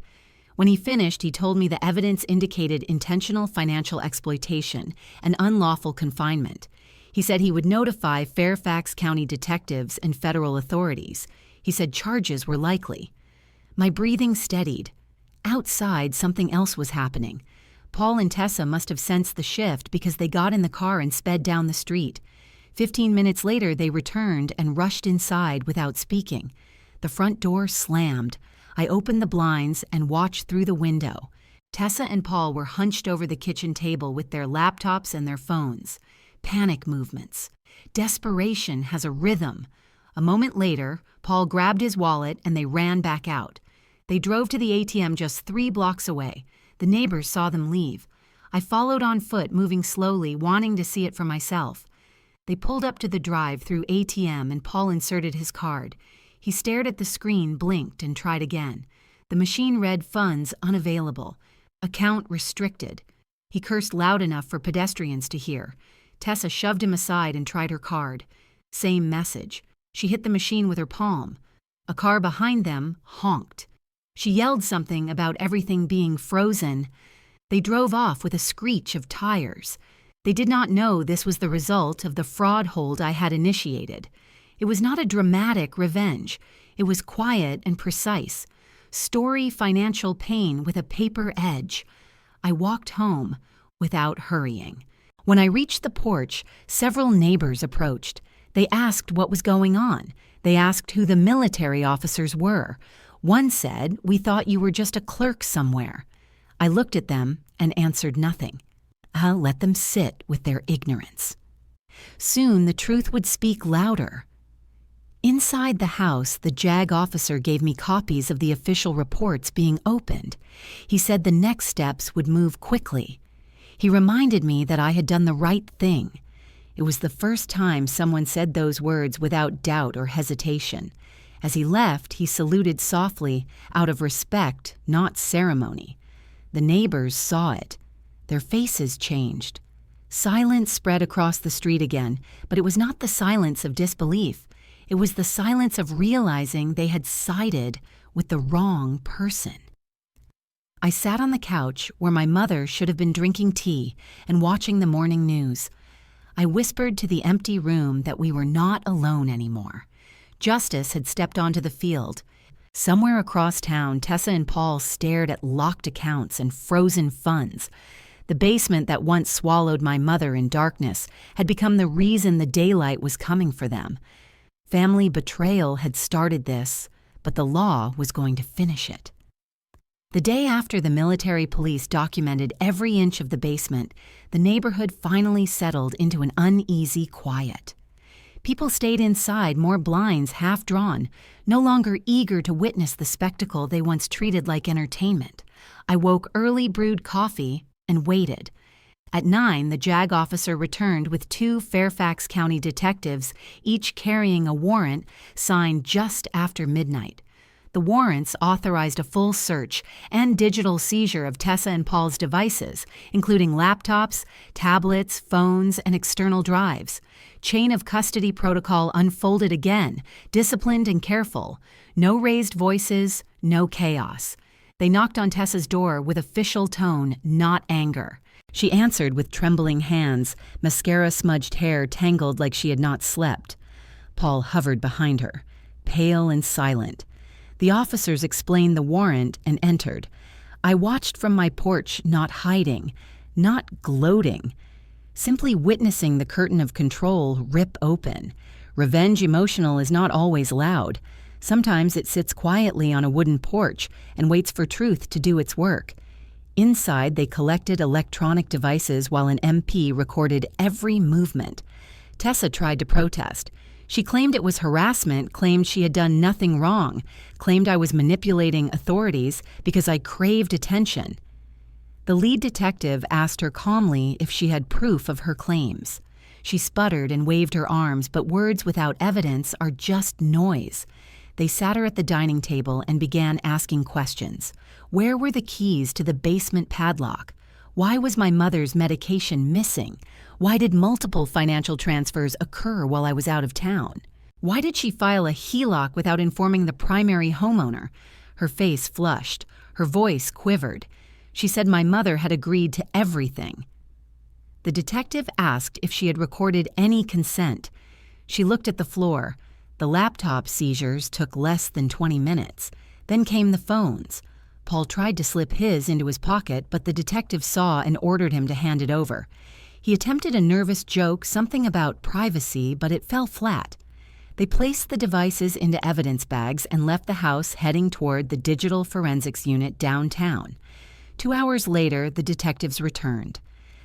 When he finished, he told me the evidence indicated intentional financial exploitation and unlawful confinement. He said he would notify Fairfax County detectives and federal authorities. He said charges were likely. My breathing steadied. Outside, something else was happening. Paul and Tessa must have sensed the shift because they got in the car and sped down the street. 15 minutes later, they returned and rushed inside without speaking. The front door slammed. I opened the blinds and watched through the window. Tessa and Paul were hunched over the kitchen table with their laptops and their phones. Panic movements. Desperation has a rhythm. A moment later, Paul grabbed his wallet and they ran back out. They drove to the ATM just 3 blocks away. The neighbors saw them leave. I followed on foot, moving slowly, wanting to see it for myself. They pulled up to the drive-through ATM and Paul inserted his card. He stared at the screen, blinked, and tried again. The machine read funds unavailable. Account restricted. He cursed loud enough for pedestrians to hear. Tessa shoved him aside and tried her card. Same message. She hit the machine with her palm. A car behind them honked. She yelled something about everything being frozen. They drove off with a screech of tires. They did not know this was the result of the fraud hold I had initiated. It was not a dramatic revenge. It was quiet and precise. Story financial pain with a paper edge. I walked home without hurrying. When I reached the porch, several neighbors approached. They asked what was going on. They asked who the military officers were. One said, "We thought you were just a clerk somewhere." I looked at them and answered nothing. I'll let them sit with their ignorance. Soon the truth would speak louder. Inside the house, the JAG officer gave me copies of the official reports being opened. He said the next steps would move quickly. He reminded me that I had done the right thing. It was the first time someone said those words without doubt or hesitation. As he left, he saluted softly, out of respect, not ceremony. The neighbors saw it. Their faces changed. Silence spread across the street again, but it was not the silence of disbelief. It was the silence of realizing they had sided with the wrong person. I sat on the couch where my mother should have been drinking tea and watching the morning news. I whispered to the empty room that we were not alone anymore. Justice had stepped onto the field. Somewhere across town, Tessa and Paul stared at locked accounts and frozen funds. The basement that once swallowed my mother in darkness had become the reason the daylight was coming for them. Family betrayal had started this, but the law was going to finish it. The day after the military police documented every inch of the basement, the neighborhood finally settled into an uneasy quiet. People stayed inside, more blinds half drawn, no longer eager to witness the spectacle they once treated like entertainment. I woke early, brewed coffee, and waited. At 9, the JAG officer returned with 2 Fairfax County detectives, each carrying a warrant signed just after midnight. The warrants authorized a full search and digital seizure of Tessa and Paul's devices, including laptops, tablets, phones, and external drives. Chain of custody protocol unfolded again, disciplined and careful. No raised voices, no chaos. They knocked on Tessa's door with official tone, not anger. She answered with trembling hands, mascara-smudged hair tangled like she had not slept. Paul hovered behind her, pale and silent. The officers explained the warrant and entered. I watched from my porch, not hiding, not gloating, simply witnessing the curtain of control rip open. Revenge emotional is not always loud. Sometimes it sits quietly on a wooden porch and waits for truth to do its work. Inside, they collected electronic devices while an MP recorded every movement. Tessa tried to protest. She claimed it was harassment, claimed she had done nothing wrong, claimed I was manipulating authorities because I craved attention. The lead detective asked her calmly if she had proof of her claims. She sputtered and waved her arms, but words without evidence are just noise. They sat her at the dining table and began asking questions. Where were the keys to the basement padlock? Why was my mother's medication missing? Why did multiple financial transfers occur while I was out of town? Why did she file a HELOC without informing the primary homeowner? Her face flushed. Her voice quivered. She said my mother had agreed to everything. The detective asked if she had recorded any consent. She looked at the floor. The laptop seizures took less than 20 minutes. Then came the phones. Paul tried to slip his into his pocket, but the detective saw and ordered him to hand it over. He attempted a nervous joke, something about privacy, but it fell flat. They placed the devices into evidence bags and left the house, heading toward the digital forensics unit downtown. 2 hours later, the detectives returned.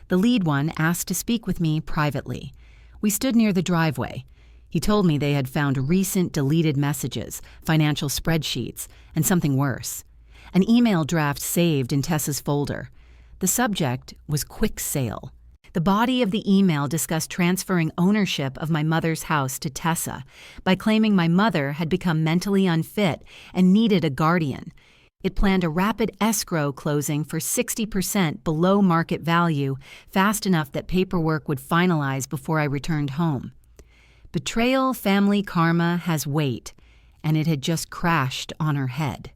The lead one asked to speak with me privately. We stood near the driveway. He told me they had found recent deleted messages, financial spreadsheets, and something worse. An email draft saved in Tessa's folder. The subject was quick sale. The body of the email discussed transferring ownership of my mother's house to Tessa by claiming my mother had become mentally unfit and needed a guardian. It planned a rapid escrow closing for 60% below market value, fast enough that paperwork would finalize before I returned home. Betrayal, family karma has weight, and it had just crashed on her head.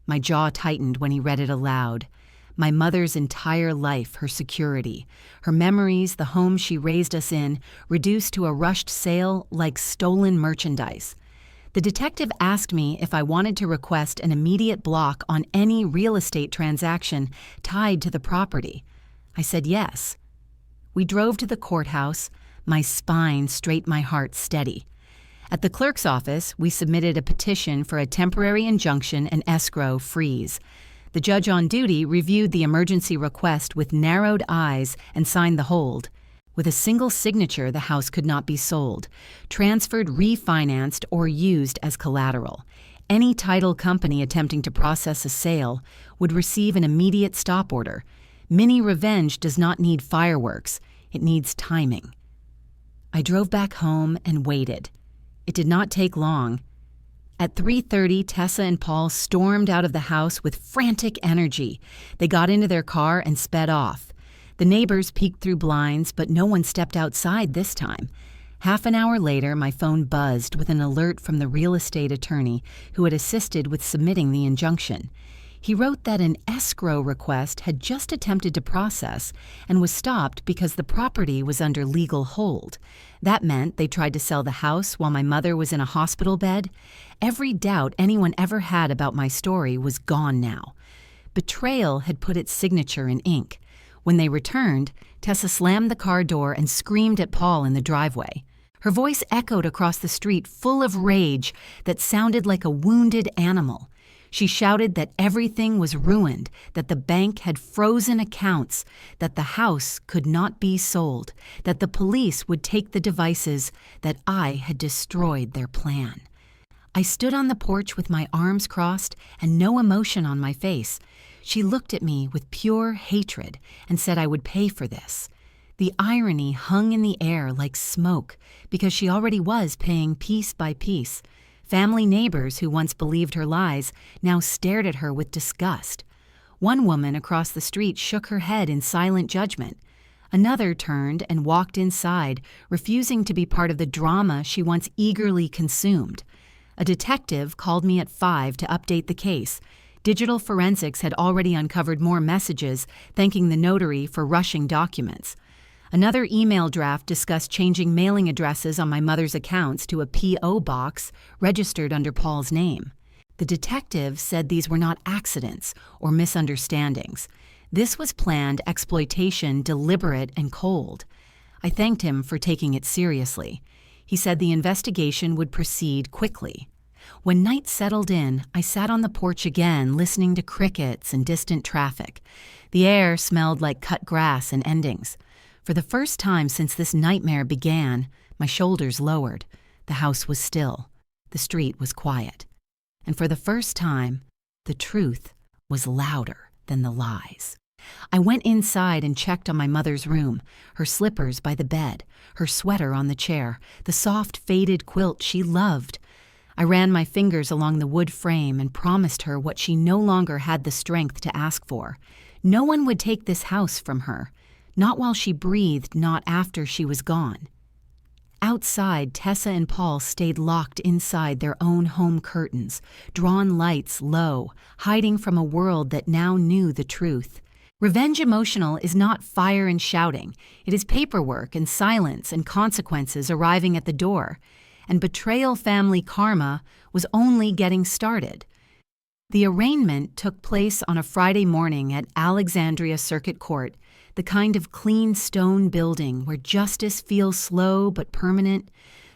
My jaw tightened when he read it aloud. My mother's entire life, her security, her memories, the home she raised us in, reduced to a rushed sale like stolen merchandise. The detective asked me if I wanted to request an immediate block on any real estate transaction tied to the property. I said yes. We drove to the courthouse, my spine straight, my heart steady. At the clerk's office, we submitted a petition for a temporary injunction and escrow freeze. The judge on duty reviewed the emergency request with narrowed eyes and signed the hold. With a single signature, the house could not be sold, transferred, refinanced, or used as collateral. Any title company attempting to process a sale would receive an immediate stop order. Mini revenge does not need fireworks. It needs timing. I drove back home and waited. It did not take long. At 3:30, Tessa and Paul stormed out of the house with frantic energy. They got into their car and sped off. The neighbors peeked through blinds, but no one stepped outside this time. Half an hour later, my phone buzzed with an alert from the real estate attorney who had assisted with submitting the injunction. He wrote that an escrow request had just attempted to process and was stopped because the property was under legal hold. That meant they tried to sell the house while my mother was in a hospital bed. Every doubt anyone ever had about my story was gone now. Betrayal had put its signature in ink. When they returned, Tessa slammed the car door and screamed at Paul in the driveway. Her voice echoed across the street, full of rage that sounded like a wounded animal. She shouted that everything was ruined, that the bank had frozen accounts, that the house could not be sold, that the police would take the devices, that I had destroyed their plan. I stood on the porch with my arms crossed and no emotion on my face. She looked at me with pure hatred and said I would pay for this. The irony hung in the air like smoke because she already was paying piece by piece. Family neighbors who once believed her lies now stared at her with disgust. One woman across the street shook her head in silent judgment. Another turned and walked inside, refusing to be part of the drama she once eagerly consumed. A detective called me at 5 to update the case. Digital forensics had already uncovered more messages, thanking the notary for rushing documents. Another email draft discussed changing mailing addresses on my mother's accounts to a P.O. box registered under Paul's name. The detective said these were not accidents or misunderstandings. This was planned exploitation, deliberate and cold. I thanked him for taking it seriously. He said the investigation would proceed quickly. When night settled in, I sat on the porch again, listening to crickets and distant traffic. The air smelled like cut grass and endings. For the first time since this nightmare began, my shoulders lowered. The house was still. The street was quiet. And for the first time, the truth was louder than the lies. I went inside and checked on my mother's room, her slippers by the bed, her sweater on the chair, the soft faded quilt she loved. I ran my fingers along the wood frame and promised her what she no longer had the strength to ask for. No one would take this house from her. Not while she breathed, not after she was gone. Outside, Tessa and Paul stayed locked inside their own home curtains, drawn lights low, hiding from a world that now knew the truth. Revenge emotional is not fire and shouting. It is paperwork and silence and consequences arriving at the door. And betrayal family karma was only getting started. The arraignment took place on a Friday morning at Alexandria Circuit Court, the kind of clean stone building where justice feels slow but permanent.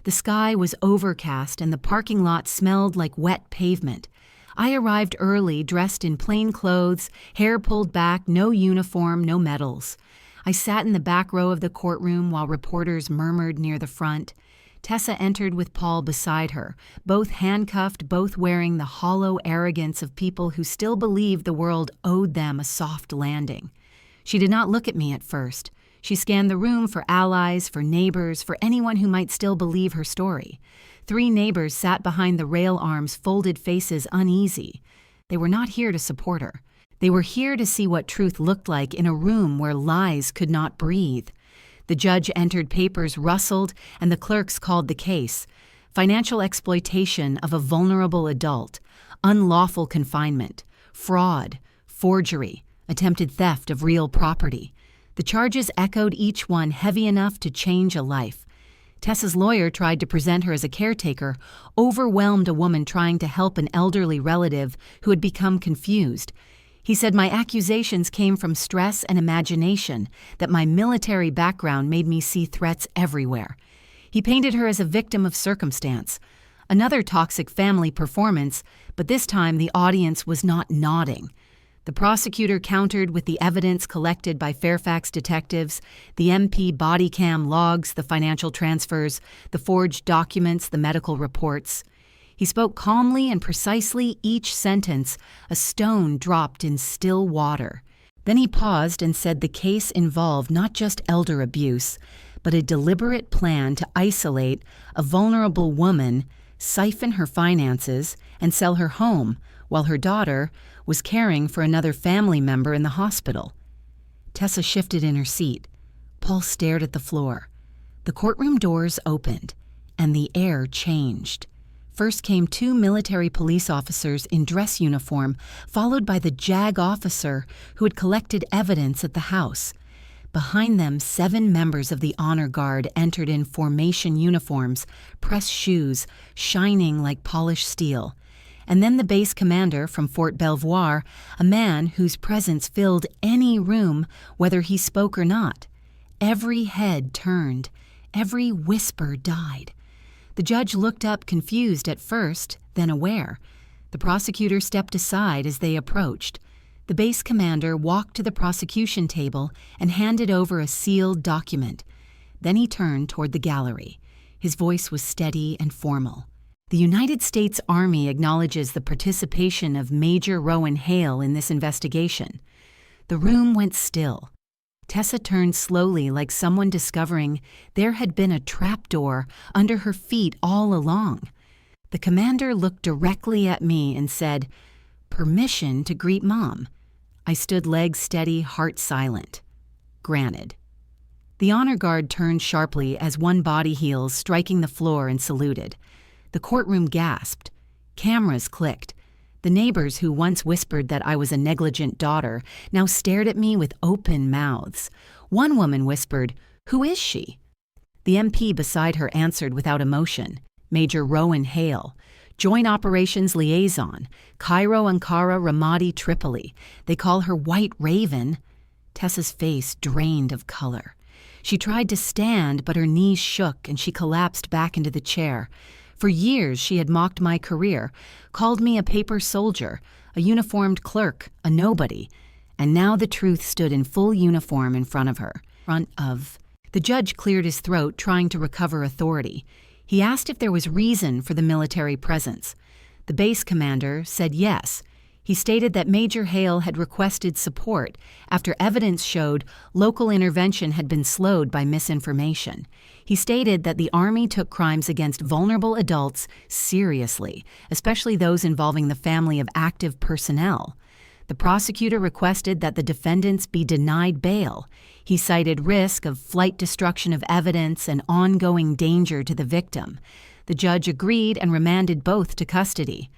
The sky was overcast and the parking lot smelled like wet pavement. I arrived early, dressed in plain clothes, hair pulled back, no uniform, no medals. I sat in the back row of the courtroom while reporters murmured near the front. Tessa entered with Paul beside her, both handcuffed, both wearing the hollow arrogance of people who still believed the world owed them a soft landing. She did not look at me at first. She scanned the room for allies, for neighbors, for anyone who might still believe her story. 3 neighbors sat behind the rail arms, folded faces uneasy. They were not here to support her. They were here to see what truth looked like in a room where lies could not breathe. The judge entered, papers rustled, and the clerks called the case. Financial exploitation of a vulnerable adult, unlawful confinement, fraud, forgery, attempted theft of real property. The charges echoed, each one heavy enough to change a life. Tessa's lawyer tried to present her as a caretaker, overwhelmed a woman trying to help an elderly relative who had become confused. He said my accusations came from stress and imagination, that my military background made me see threats everywhere. He painted her as a victim of circumstance. Another toxic family performance, but this time the audience was not nodding. The prosecutor countered with the evidence collected by Fairfax detectives, the MP body cam logs, the financial transfers, the forged documents, the medical reports. He spoke calmly and precisely, each sentence a stone dropped in still water. Then he paused and said the case involved not just elder abuse, but a deliberate plan to isolate a vulnerable woman, siphon her finances, and sell her home while her daughter was caring for another family member in the hospital. Tessa shifted in her seat. Paul stared at the floor. The courtroom doors opened, and the air changed. First came 2 military police officers in dress uniform, followed by the JAG officer who had collected evidence at the house. Behind them, 7 members of the honor guard entered in formation uniforms, pressed shoes, shining like polished steel. And then the base commander from Fort Belvoir, a man whose presence filled any room, whether he spoke or not. Every head turned. Every whisper died. The judge looked up confused at first, then aware. The prosecutor stepped aside as they approached. The base commander walked to the prosecution table and handed over a sealed document. Then he turned toward the gallery. His voice was steady and formal. The United States Army acknowledges the participation of Major Rowan Hale in this investigation. The room went still. Tessa turned slowly like someone discovering there had been a trapdoor under her feet all along. The commander looked directly at me and said, "Permission to greet Mom." I stood legs steady, heart silent. Granted. The honor guard turned sharply as one body heels striking the floor and saluted. The courtroom gasped. Cameras clicked. The neighbors who once whispered that I was a negligent daughter now stared at me with open mouths. One woman whispered, "Who is she?" The MP beside her answered without emotion, "Major Rowan Hale, Joint Operations Liaison, Cairo, Ankara, Ramadi, Tripoli. They call her White Raven." Tessa's face drained of color. She tried to stand, but her knees shook and she collapsed back into the chair. For years she had mocked my career, called me a paper soldier, a uniformed clerk, a nobody, and now the truth stood in full uniform in front of her. The judge cleared his throat, trying to recover authority. He asked if there was reason for the military presence. The base commander said yes. He stated that Major Hale had requested support after evidence showed local intervention had been slowed by misinformation. He stated that the Army took crimes against vulnerable adults seriously, especially those involving the family of active personnel. The prosecutor requested that the defendants be denied bail. He cited risk of flight destruction of evidence and ongoing danger to the victim. The judge agreed and remanded both to custody.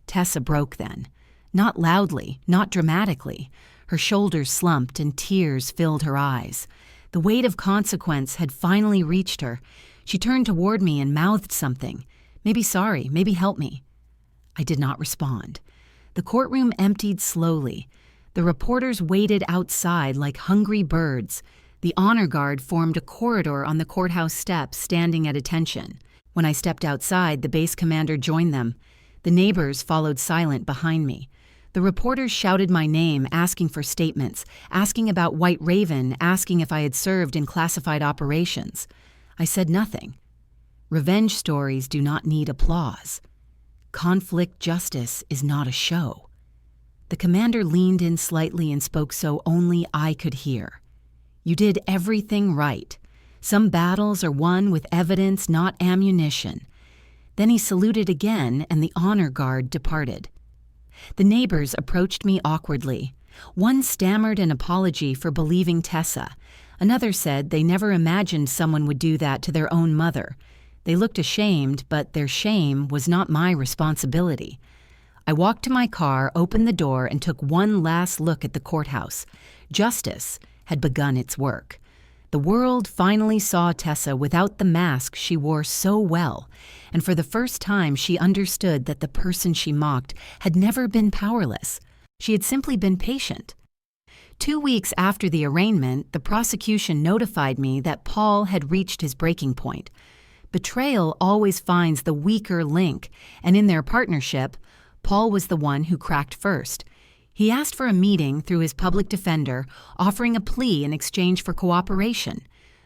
Tessa broke then. Not loudly, not dramatically. Her shoulders slumped and tears filled her eyes. The weight of consequence had finally reached her. She turned toward me and mouthed something. Maybe sorry, maybe help me. I did not respond. The courtroom emptied slowly. The reporters waited outside like hungry birds. The honor guard formed a corridor on the courthouse steps, standing at attention. When I stepped outside, the base commander joined them. The neighbors followed silent behind me. The reporters shouted my name, asking for statements, asking about White Raven, asking if I had served in classified operations. I said nothing. Revenge stories do not need applause. Conflict justice is not a show. The commander leaned in slightly and spoke so only I could hear. "You did everything right. Some battles are won with evidence, not ammunition." Then he saluted again, and the honor guard departed. The neighbors approached me awkwardly. One stammered an apology for believing Tessa. Another said they never imagined someone would do that to their own mother. They looked ashamed, but their shame was not my responsibility. I walked to my car, opened the door, and took one last look at the courthouse. Justice had begun its work. The world finally saw Tessa without the mask she wore so well, and for the first time she understood that the person she mocked had never been powerless. She had simply been patient. 2 weeks after the arraignment, the prosecution notified me that Paul had reached his breaking point. Betrayal always finds the weaker link, and in their partnership, Paul was the one who cracked first. He asked for a meeting through his public defender, offering a plea in exchange for cooperation.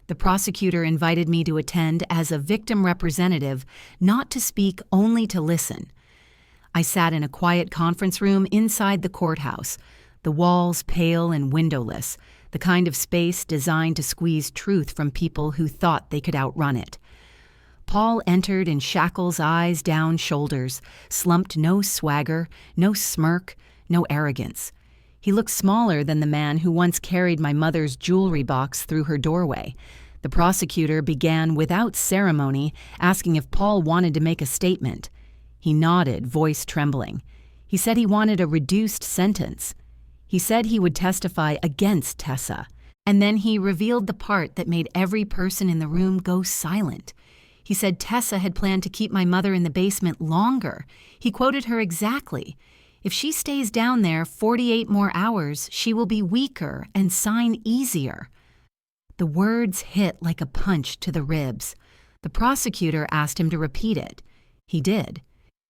The prosecutor invited me to attend as a victim representative, not to speak, only to listen. I sat in a quiet conference room inside the courthouse, the walls pale and windowless, the kind of space designed to squeeze truth from people who thought they could outrun it. Paul entered in shackles, eyes down shoulders, slumped, no swagger, no smirk, no arrogance. He looked smaller than the man who once carried my mother's jewelry box through her doorway. The prosecutor began without ceremony, asking if Paul wanted to make a statement. He nodded, voice trembling. He said he wanted a reduced sentence. He said he would testify against Tessa. And then he revealed the part that made every person in the room go silent. He said Tessa had planned to keep my mother in the basement longer. He quoted her exactly. If she stays down there 48 more hours, she will be weaker and sign easier. The words hit like a punch to the ribs. The prosecutor asked him to repeat it. He did.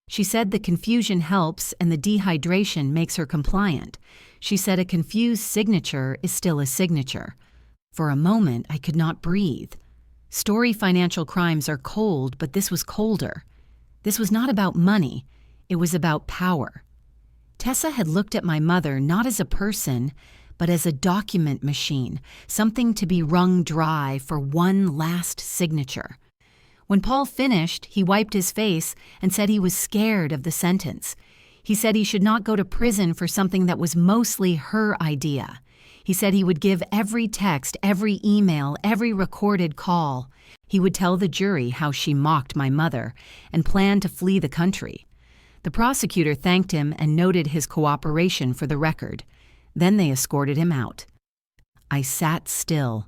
She said the confusion helps and the dehydration makes her compliant. She said a confused signature is still a signature. For a moment, I could not breathe. Story financial crimes are cold, but this was colder. This was not about money. It was about power. Tessa had looked at my mother not as a person, but as a document machine, something to be wrung dry for one last signature. When Paul finished, he wiped his face and said he was scared of the sentence. He said he should not go to prison for something that was mostly her idea. He said he would give every text, every email, every recorded call. He would tell the jury how she mocked my mother and planned to flee the country. The prosecutor thanked him and noted his cooperation for the record. Then they escorted him out. I sat still,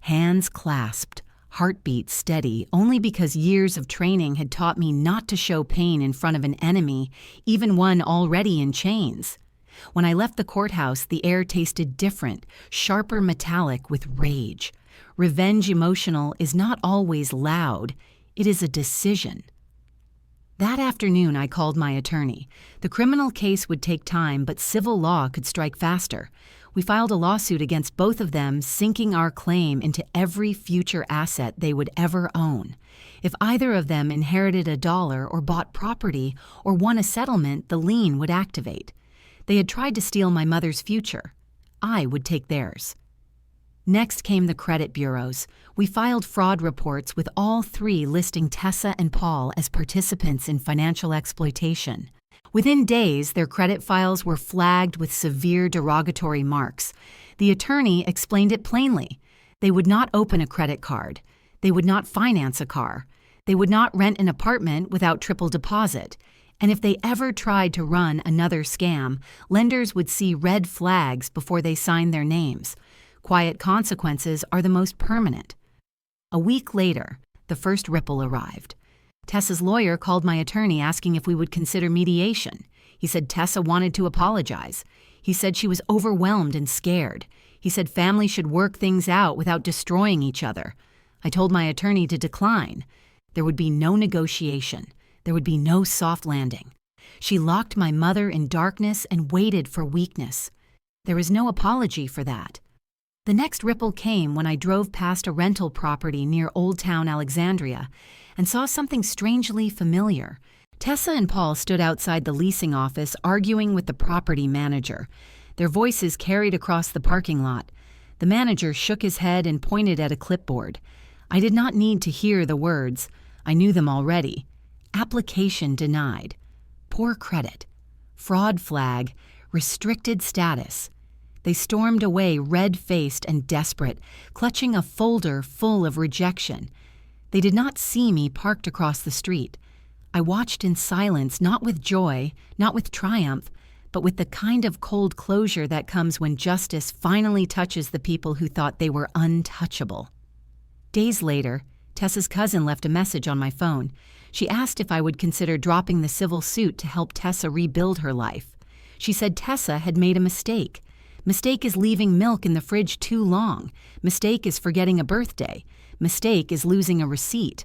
hands clasped, heartbeat steady, only because years of training had taught me not to show pain in front of an enemy, even one already in chains. When I left the courthouse, the air tasted different, sharper metallic with rage. Revenge emotional is not always loud. It is a decision. That afternoon, I called my attorney. The criminal case would take time, but civil law could strike faster. We filed a lawsuit against both of them, sinking our claim into every future asset they would ever own. If either of them inherited $1 or bought property or won a settlement, the lien would activate. They had tried to steal my mother's future. I would take theirs. Next came the credit bureaus. We filed fraud reports with all three listing Tessa and Paul as participants in financial exploitation. Within days, their credit files were flagged with severe derogatory marks. The attorney explained it plainly. They would not open a credit card. They would not finance a car. They would not rent an apartment without triple deposit. And if they ever tried to run another scam, lenders would see red flags before they signed their names. Quiet consequences are the most permanent. A week later, the first ripple arrived. Tessa's lawyer called my attorney asking if we would consider mediation. He said Tessa wanted to apologize. He said she was overwhelmed and scared. He said family should work things out without destroying each other. I told my attorney to decline. There would be no negotiation. There would be no soft landing. She locked my mother in darkness and waited for weakness. There is no apology for that. The next ripple came when I drove past a rental property near Old Town Alexandria and saw something strangely familiar. Tessa and Paul stood outside the leasing office arguing with the property manager. Their voices carried across the parking lot. The manager shook his head and pointed at a clipboard. I did not need to hear the words. I knew them already. Application denied. Poor credit. Fraud flag. Restricted status. They stormed away red-faced and desperate, clutching a folder full of rejection. They did not see me parked across the street. I watched in silence, not with joy, not with triumph, but with the kind of cold closure that comes when justice finally touches the people who thought they were untouchable. Days later, Tessa's cousin left a message on my phone. She asked if I would consider dropping the civil suit to help Tessa rebuild her life. She said Tessa had made a mistake. Mistake is leaving milk in the fridge too long. Mistake is forgetting a birthday. Mistake is losing a receipt.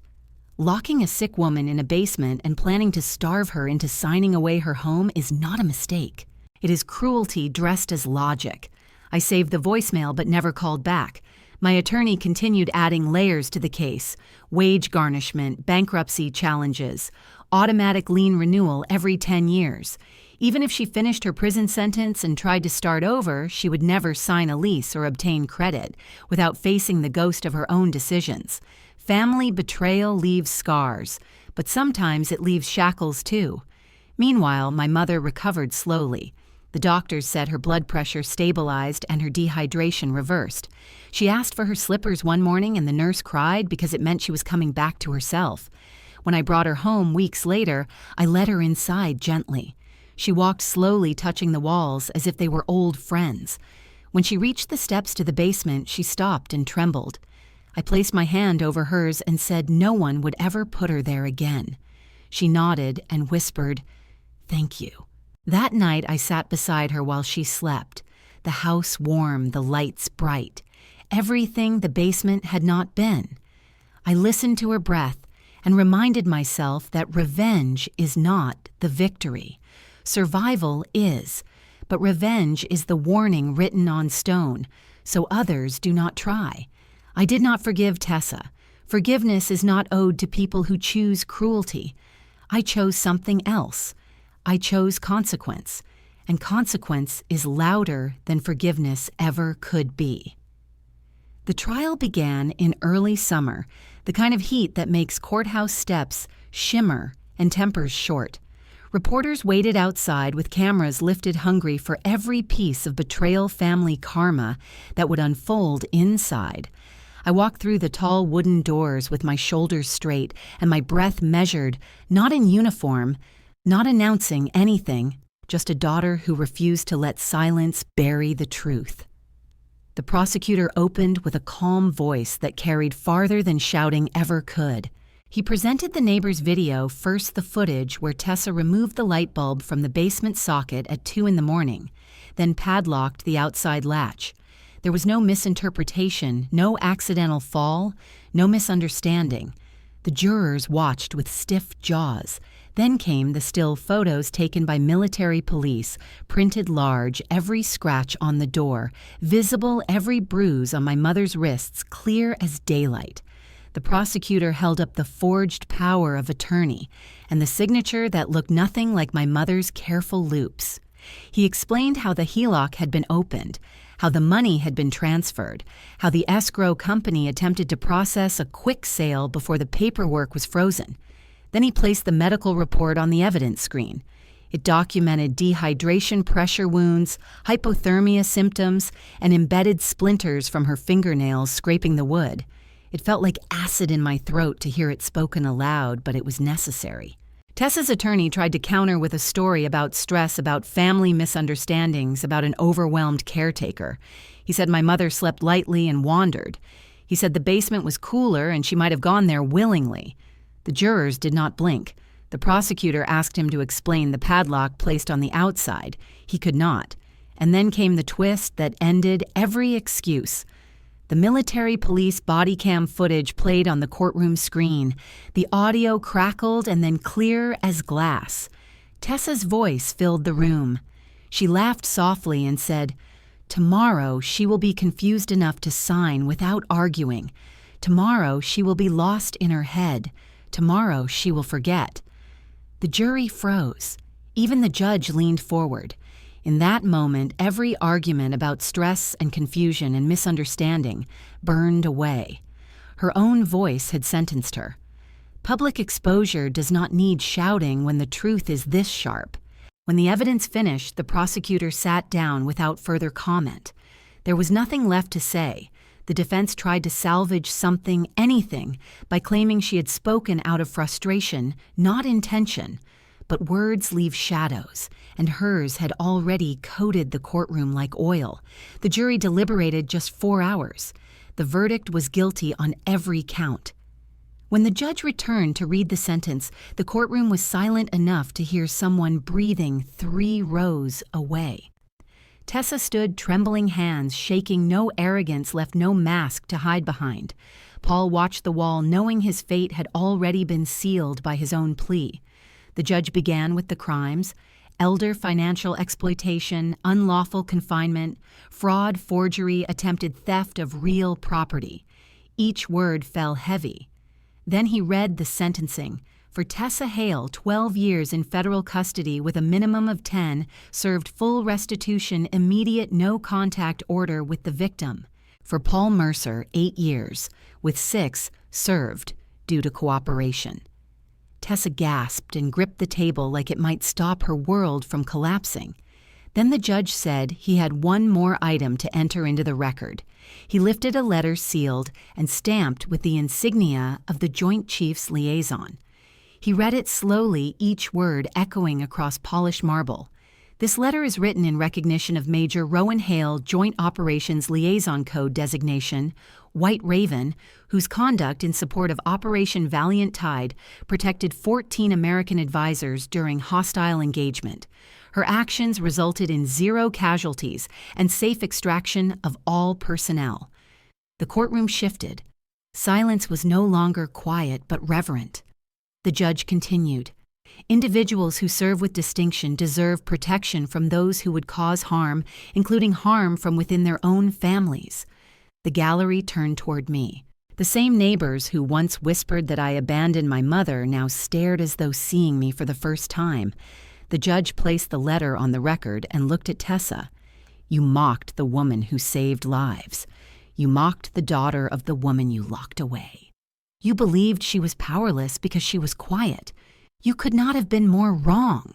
Locking a sick woman in a basement and planning to starve her into signing away her home is not a mistake. It is cruelty dressed as logic. I saved the voicemail but never called back. My attorney continued adding layers to the case: wage garnishment, bankruptcy challenges, automatic lien renewal every 10 years. Even if she finished her prison sentence and tried to start over, she would never sign a lease or obtain credit without facing the ghost of her own decisions. Family betrayal leaves scars, but sometimes it leaves shackles too. Meanwhile, my mother recovered slowly. The doctors said her blood pressure stabilized and her dehydration reversed. She asked for her slippers one morning and the nurse cried because it meant she was coming back to herself. When I brought her home weeks later, I led her inside gently. She walked slowly, touching the walls as if they were old friends. When she reached the steps to the basement, she stopped and trembled. I placed my hand over hers and said no one would ever put her there again. She nodded and whispered, "Thank you." That night I sat beside her while she slept, the house warm, the lights bright, everything the basement had not been. I listened to her breath and reminded myself that revenge is not the victory. Survival is, but revenge is the warning written on stone, so others do not try. I did not forgive Tessa. Forgiveness is not owed to people who choose cruelty. I chose something else. I chose consequence, and consequence is louder than forgiveness ever could be. The trial began in early summer, the kind of heat that makes courthouse steps shimmer and tempers short. Reporters waited outside with cameras lifted hungry for every piece of betrayal family karma that would unfold inside. I walked through the tall wooden doors with my shoulders straight and my breath measured, not in uniform, not announcing anything, just a daughter who refused to let silence bury the truth. The prosecutor opened with a calm voice that carried farther than shouting ever could. He presented the neighbor's video, first the footage where Tessa removed the light bulb from the basement socket at 2 a.m, then padlocked the outside latch. There was no misinterpretation, no accidental fall, no misunderstanding. The jurors watched with stiff jaws. Then came the still photos taken by military police, printed large, every scratch on the door, visible every bruise on my mother's wrists, clear as daylight. The prosecutor held up the forged power of attorney and the signature that looked nothing like my mother's careful loops. He explained how the HELOC had been opened, how the money had been transferred, how the escrow company attempted to process a quick sale before the paperwork was frozen. Then he placed the medical report on the evidence screen. It documented dehydration pressure wounds, hypothermia symptoms, and embedded splinters from her fingernails scraping the wood. It felt like acid in my throat to hear it spoken aloud, but it was necessary. Tessa's attorney tried to counter with a story about stress, about family misunderstandings, about an overwhelmed caretaker. He said my mother slept lightly and wandered. He said the basement was cooler and she might have gone there willingly. The jurors did not blink. The prosecutor asked him to explain the padlock placed on the outside. He could not. And then came the twist that ended every excuse. The military police body cam footage played on the courtroom screen. The audio crackled and then clear as glass. Tessa's voice filled the room. She laughed softly and said, "Tomorrow she will be confused enough to sign without arguing. Tomorrow she will be lost in her head. Tomorrow she will forget." The jury froze. Even the judge leaned forward. In that moment, every argument about stress and confusion and misunderstanding burned away. Her own voice had sentenced her. Public exposure does not need shouting when the truth is this sharp. When the evidence finished, the prosecutor sat down without further comment. There was nothing left to say. The defense tried to salvage something, anything, by claiming she had spoken out of frustration, not intention. But words leave shadows, and hers had already coated the courtroom like oil. The jury deliberated just 4 hours. The verdict was guilty on every count. When the judge returned to read the sentence, the courtroom was silent enough to hear someone breathing 3 rows away. Tessa stood, trembling hands, shaking, no arrogance, left no mask to hide behind. Paul watched the wall, knowing his fate had already been sealed by his own plea. The judge began with the crimes: elder financial exploitation, unlawful confinement, fraud, forgery, attempted theft of real property. Each word fell heavy. Then he read the sentencing. For Tessa Hale, 12 years in federal custody with a minimum of 10, served full restitution, immediate no-contact order with the victim. For Paul Mercer, 8 years, with 6 served due to cooperation. Tessa gasped and gripped the table like it might stop her world from collapsing. Then the judge said he had one more item to enter into the record. He lifted a letter sealed and stamped with the insignia of the Joint Chiefs Liaison. He read it slowly, each word echoing across polished marble. This letter is written in recognition of Major Rowan Hale Joint Operations Liaison Code designation, White Raven, whose conduct in support of Operation Valiant Tide protected 14 American advisors during hostile engagement. Her actions resulted in 0 casualties and safe extraction of all personnel. The courtroom shifted. Silence was no longer quiet but reverent. The judge continued. Individuals who serve with distinction deserve protection from those who would cause harm, including harm from within their own families. The gallery turned toward me. The same neighbors who once whispered that I abandoned my mother now stared as though seeing me for the first time. The judge placed the letter on the record and looked at Tessa. You mocked the woman who saved lives. You mocked the daughter of the woman you locked away. You believed she was powerless because she was quiet. You could not have been more wrong.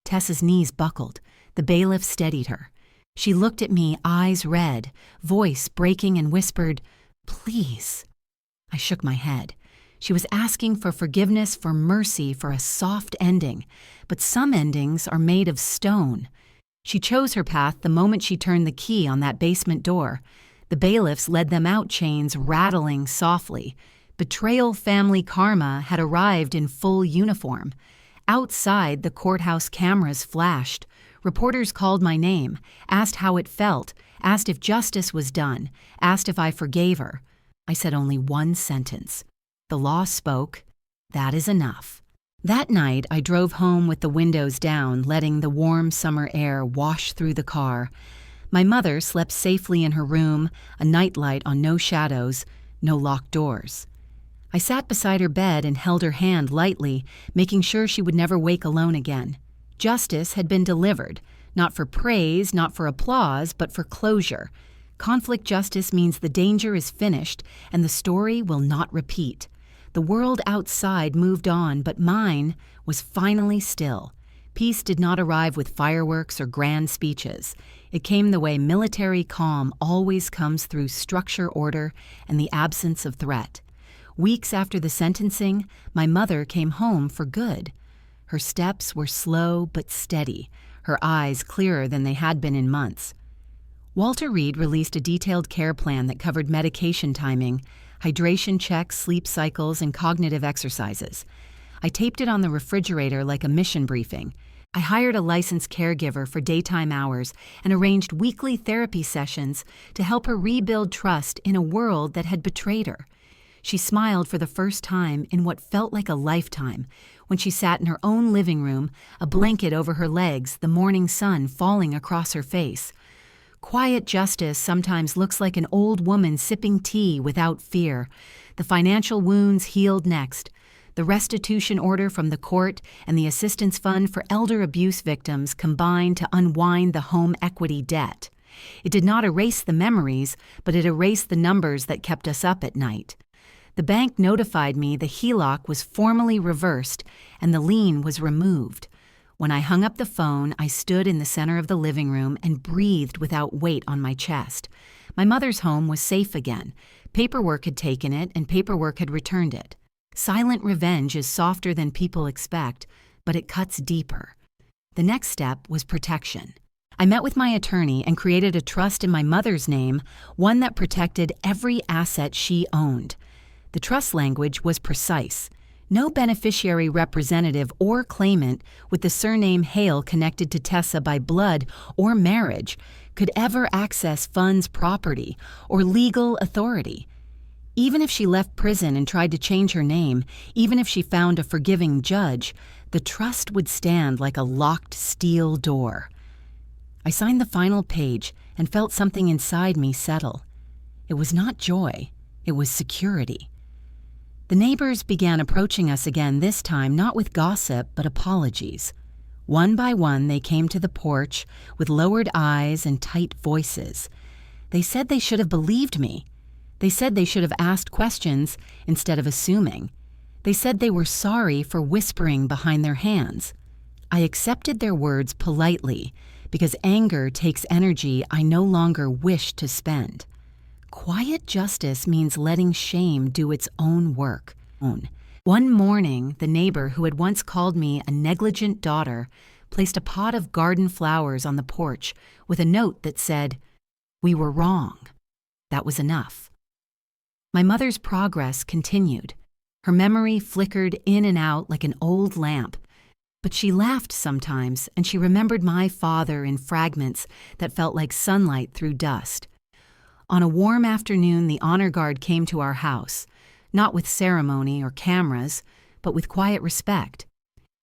Tessa's knees buckled. The bailiff steadied her. She looked at me, eyes red, voice breaking, and whispered, "Please." I shook my head. She was asking for forgiveness, for mercy, for a soft ending. But some endings are made of stone. She chose her path the moment she turned the key on that basement door. The bailiffs led them out, chains rattling softly. Betrayal family karma had arrived in full uniform. Outside, the courthouse cameras flashed. Reporters called my name, asked how it felt, asked if justice was done, asked if I forgave her. I said only one sentence. The law spoke. That is enough. That night, I drove home with the windows down, letting the warm summer air wash through the car. My mother slept safely in her room, a nightlight on no shadows, no locked doors. I sat beside her bed and held her hand lightly, making sure she would never wake alone again. Justice had been delivered, not for praise, not for applause, but for closure. Conflict justice means the danger is finished and the story will not repeat. The world outside moved on, but mine was finally still. Peace did not arrive with fireworks or grand speeches. It came the way military calm always comes through structure, order, and the absence of threat. Weeks after the sentencing, my mother came home for good. Her steps were slow but steady, her eyes clearer than they had been in months. Walter Reed released a detailed care plan that covered medication timing, hydration checks, sleep cycles, and cognitive exercises. I taped it on the refrigerator like a mission briefing. I hired a licensed caregiver for daytime hours and arranged weekly therapy sessions to help her rebuild trust in a world that had betrayed her. She smiled for the first time in what felt like a lifetime when she sat in her own living room, a blanket over her legs, the morning sun falling across her face. Quiet justice sometimes looks like an old woman sipping tea without fear. The financial wounds healed next. The restitution order from the court and the assistance fund for elder abuse victims combined to unwind the home equity debt. It did not erase the memories, but it erased the numbers that kept us up at night. The bank notified me the HELOC was formally reversed and the lien was removed. When I hung up the phone, I stood in the center of the living room and breathed without weight on my chest. My mother's home was safe again. Paperwork had taken it and paperwork had returned it. Silent revenge is softer than people expect, but it cuts deeper. The next step was protection. I met with my attorney and created a trust in my mother's name, one that protected every asset she owned. The trust language was precise. No beneficiary representative or claimant with the surname Hale connected to Tessa by blood or marriage could ever access funds, property, or legal authority. Even if she left prison and tried to change her name, even if she found a forgiving judge, the trust would stand like a locked steel door. I signed the final page and felt something inside me settle. It was not joy, it was security. The neighbors began approaching us again, this time not with gossip, but apologies. One by one, they came to the porch with lowered eyes and tight voices. They said they should have believed me. They said they should have asked questions instead of assuming. They said they were sorry for whispering behind their hands. I accepted their words politely, because anger takes energy I no longer wish to spend. Quiet justice means letting shame do its own work. One morning, the neighbor who had once called me a negligent daughter placed a pot of garden flowers on the porch with a note that said, "We were wrong." That was enough. My mother's progress continued. Her memory flickered in and out like an old lamp, but she laughed sometimes, and she remembered my father in fragments that felt like sunlight through dust. On a warm afternoon, the honor guard came to our house, not with ceremony or cameras, but with quiet respect.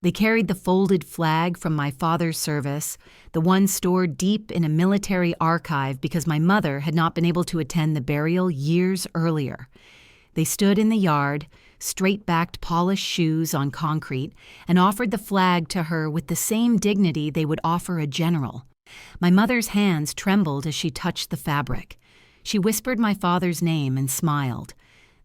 They carried the folded flag from my father's service, the one stored deep in a military archive because my mother had not been able to attend the burial years earlier. They stood in the yard, straight-backed polished shoes on concrete, and offered the flag to her with the same dignity they would offer a general. My mother's hands trembled as she touched the fabric. She whispered my father's name and smiled.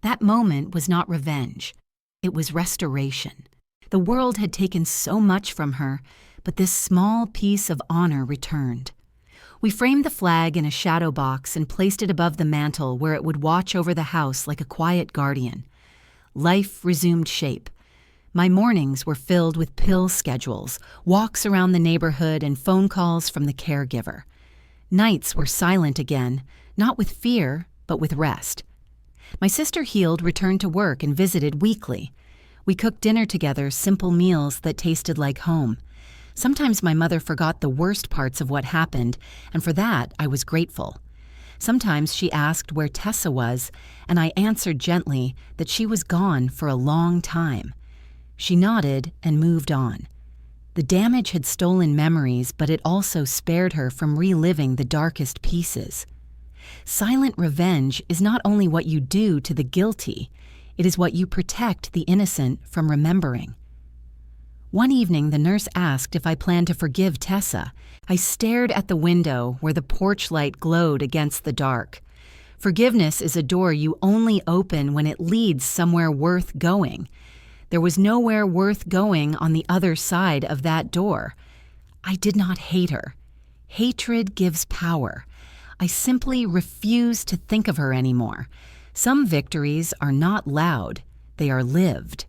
That moment was not revenge. It was restoration. The world had taken so much from her, but this small piece of honor returned. We framed the flag in a shadow box and placed it above the mantel where it would watch over the house like a quiet guardian. Life resumed shape. My mornings were filled with pill schedules, walks around the neighborhood, and phone calls from the caregiver. Nights were silent again, not with fear, but with rest. My sister Healed returned to work and visited weekly. We cooked dinner together, simple meals that tasted like home. Sometimes my mother forgot the worst parts of what happened, and for that I was grateful. Sometimes she asked where Tessa was, and I answered gently that she was gone for a long time. She nodded and moved on. The damage had stolen memories, but it also spared her from reliving the darkest pieces. Silent revenge is not only what you do to the guilty, it is what you protect the innocent from remembering. One evening, the nurse asked if I planned to forgive Tessa. I stared at the window where the porch light glowed against the dark. Forgiveness is a door you only open when it leads somewhere worth going. There was nowhere worth going on the other side of that door. I did not hate her. Hatred gives power. I simply refused to think of her anymore. Some victories are not loud, they are lived.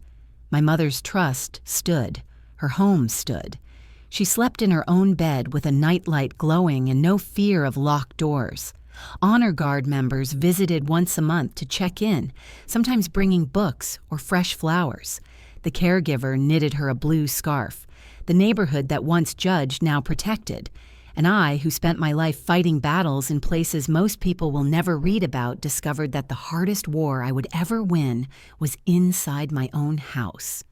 My mother's trust stood. Her home stood. She slept in her own bed with a nightlight glowing and no fear of locked doors. Honor Guard members visited once a month to check in, sometimes bringing books or fresh flowers. The caregiver knitted her a blue scarf. The neighborhood that once judged now protected. And I, who spent my life fighting battles in places most people will never read about, discovered that the hardest war I would ever win was inside my own house.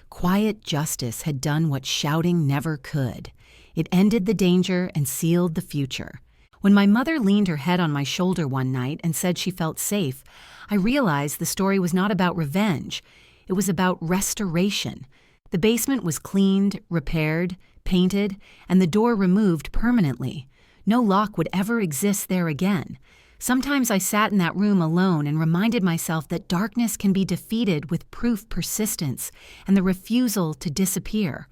Quiet justice had done what shouting never could. It ended the danger and sealed the future. When my mother leaned her head on my shoulder one night and said she felt safe, I realized the story was not about revenge. It was about restoration. The basement was cleaned, repaired, painted, and the door removed permanently. No lock would ever exist there again. Sometimes I sat in that room alone and reminded myself that darkness can be defeated with proof persistence and the refusal to disappear.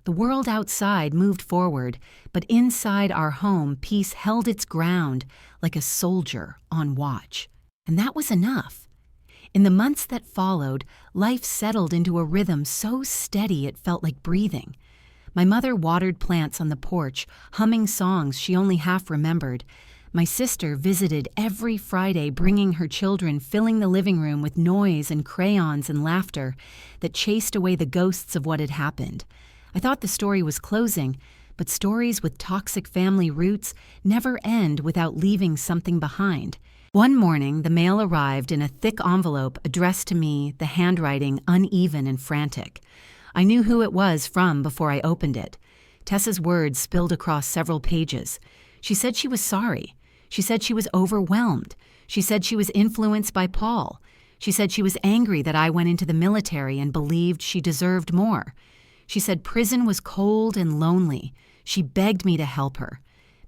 The world outside moved forward, but inside our home, peace held its ground like a soldier on watch. And that was enough. In the months that followed, life settled into a rhythm so steady it felt like breathing. My mother watered plants on the porch, humming songs she only half remembered. My sister visited every Friday, bringing her children, filling the living room with noise and crayons and laughter that chased away the ghosts of what had happened. I thought the story was closing, but stories with toxic family roots never end without leaving something behind. One morning, the mail arrived in a thick envelope addressed to me, the handwriting uneven and frantic. I knew who it was from before I opened it. Tessa's words spilled across several pages. She said she was sorry. She said she was overwhelmed. She said she was influenced by Paul. She said she was angry that I went into the military and believed she deserved more. She said prison was cold and lonely. She begged me to help her.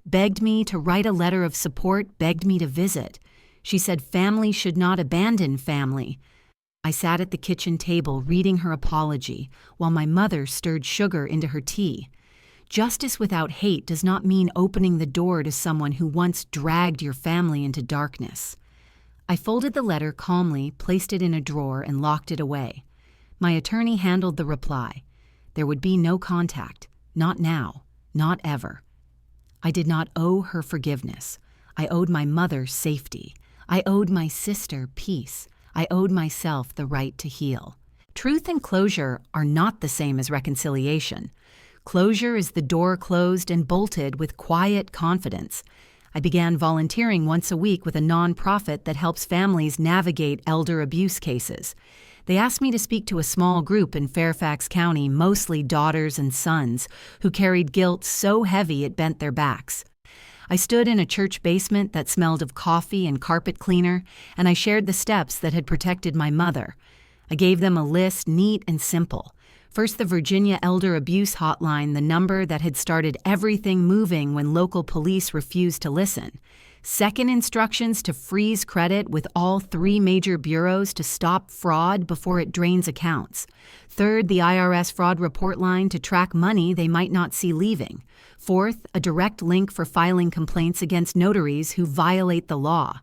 Begged me to write a letter of support, begged me to visit. She said family should not abandon family. I sat at the kitchen table reading her apology while my mother stirred sugar into her tea. Justice without hate does not mean opening the door to someone who once dragged your family into darkness. I folded the letter calmly, placed it in a drawer, and locked it away. My attorney handled the reply. There would be no contact. Not now. Not ever. I did not owe her forgiveness. I owed my mother safety. I owed my sister peace. I owed myself the right to heal. Truth and closure are not the same as reconciliation. Closure is the door closed and bolted with quiet confidence. I began volunteering once a week with a nonprofit that helps families navigate elder abuse cases. They asked me to speak to a small group in Fairfax County, mostly daughters and sons, who carried guilt so heavy it bent their backs. I stood in a church basement that smelled of coffee and carpet cleaner, and I shared the steps that had protected my mother. I gave them a list, neat and simple. First, the Virginia Elder Abuse Hotline, the number that had started everything moving when local police refused to listen. Second, instructions to freeze credit with all 3 major bureaus to stop fraud before it drains accounts. Third, the IRS fraud report line to track money they might not see leaving. Fourth, a direct link for filing complaints against notaries who violate the law.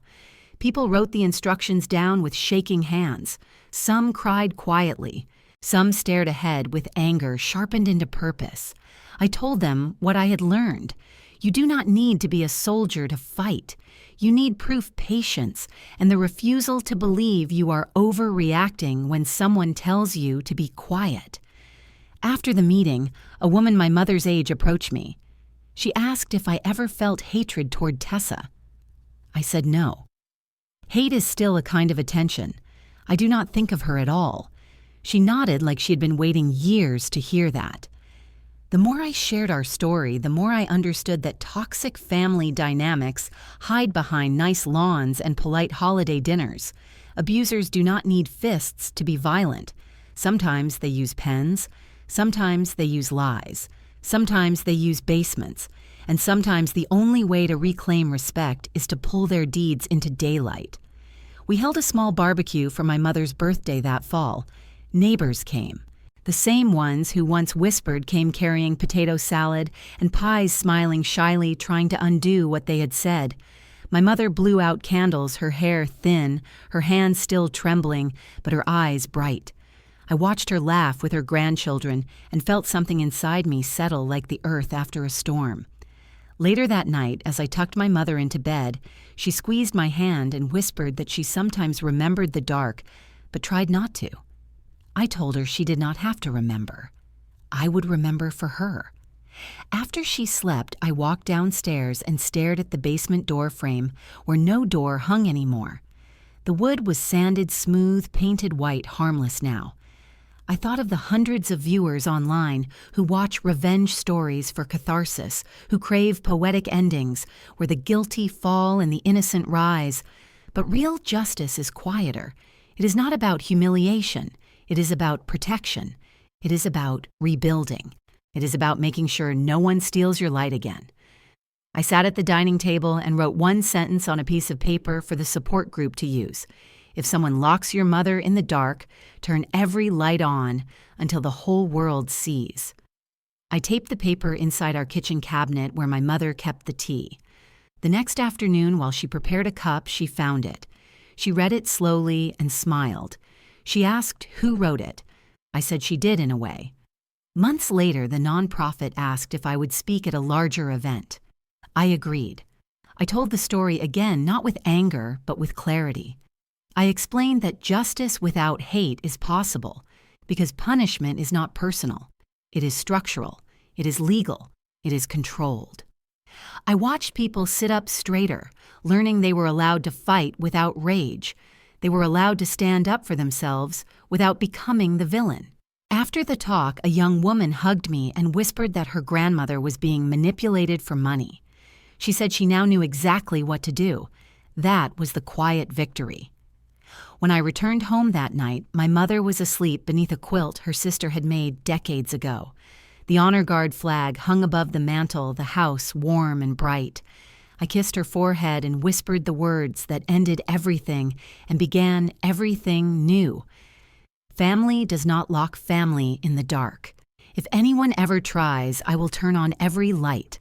People wrote the instructions down with shaking hands. Some cried quietly. Some stared ahead with anger sharpened into purpose. I told them what I had learned. You do not need to be a soldier to fight. You need proof patience and the refusal to believe you are overreacting when someone tells you to be quiet. After the meeting, a woman my mother's age approached me. She asked if I ever felt hatred toward Tessa. I said no. Hate is still a kind of attention. I do not think of her at all. She nodded like she had been waiting years to hear that. The more I shared our story, the more I understood that toxic family dynamics hide behind nice lawns and polite holiday dinners. Abusers do not need fists to be violent. Sometimes they use pens. Sometimes they use lies. Sometimes they use basements. And sometimes the only way to reclaim respect is to pull their deeds into daylight. We held a small barbecue for my mother's birthday that fall. Neighbors came. The same ones who once whispered came carrying potato salad and pies, smiling shyly, trying to undo what they had said. My mother blew out candles, her hair thin, her hands still trembling, but her eyes bright. I watched her laugh with her grandchildren and felt something inside me settle like the earth after a storm. Later that night, as I tucked my mother into bed, she squeezed my hand and whispered that she sometimes remembered the dark, but tried not to. I told her she did not have to remember. I would remember for her. After she slept, I walked downstairs and stared at the basement door frame where no door hung anymore. The wood was sanded smooth, painted white, harmless now. I thought of the hundreds of viewers online who watch revenge stories for catharsis, who crave poetic endings where the guilty fall and the innocent rise. But real justice is quieter. It is not about humiliation. It is about protection. It is about rebuilding. It is about making sure no one steals your light again. I sat at the dining table and wrote one sentence on a piece of paper for the support group to use. If someone locks your mother in the dark, turn every light on until the whole world sees. I taped the paper inside our kitchen cabinet where my mother kept the tea. The next afternoon, while she prepared a cup, she found it. She read it slowly and smiled. She asked who wrote it. I said she did in a way. Months later, the nonprofit asked if I would speak at a larger event. I agreed. I told the story again, not with anger, but with clarity. I explained that justice without hate is possible because punishment is not personal. It is structural. It is legal. It is controlled. I watched people sit up straighter, learning they were allowed to fight without rage. They were allowed to stand up for themselves without becoming the villain. After the talk, a young woman hugged me and whispered that her grandmother was being manipulated for money. She said she now knew exactly what to do. That was the quiet victory. When I returned home that night, my mother was asleep beneath a quilt her sister had made decades ago. The honor guard flag hung above the mantel, the house warm and bright. I kissed her forehead and whispered the words that ended everything and began everything new. Family does not lock family in the dark. If anyone ever tries, I will turn on every light.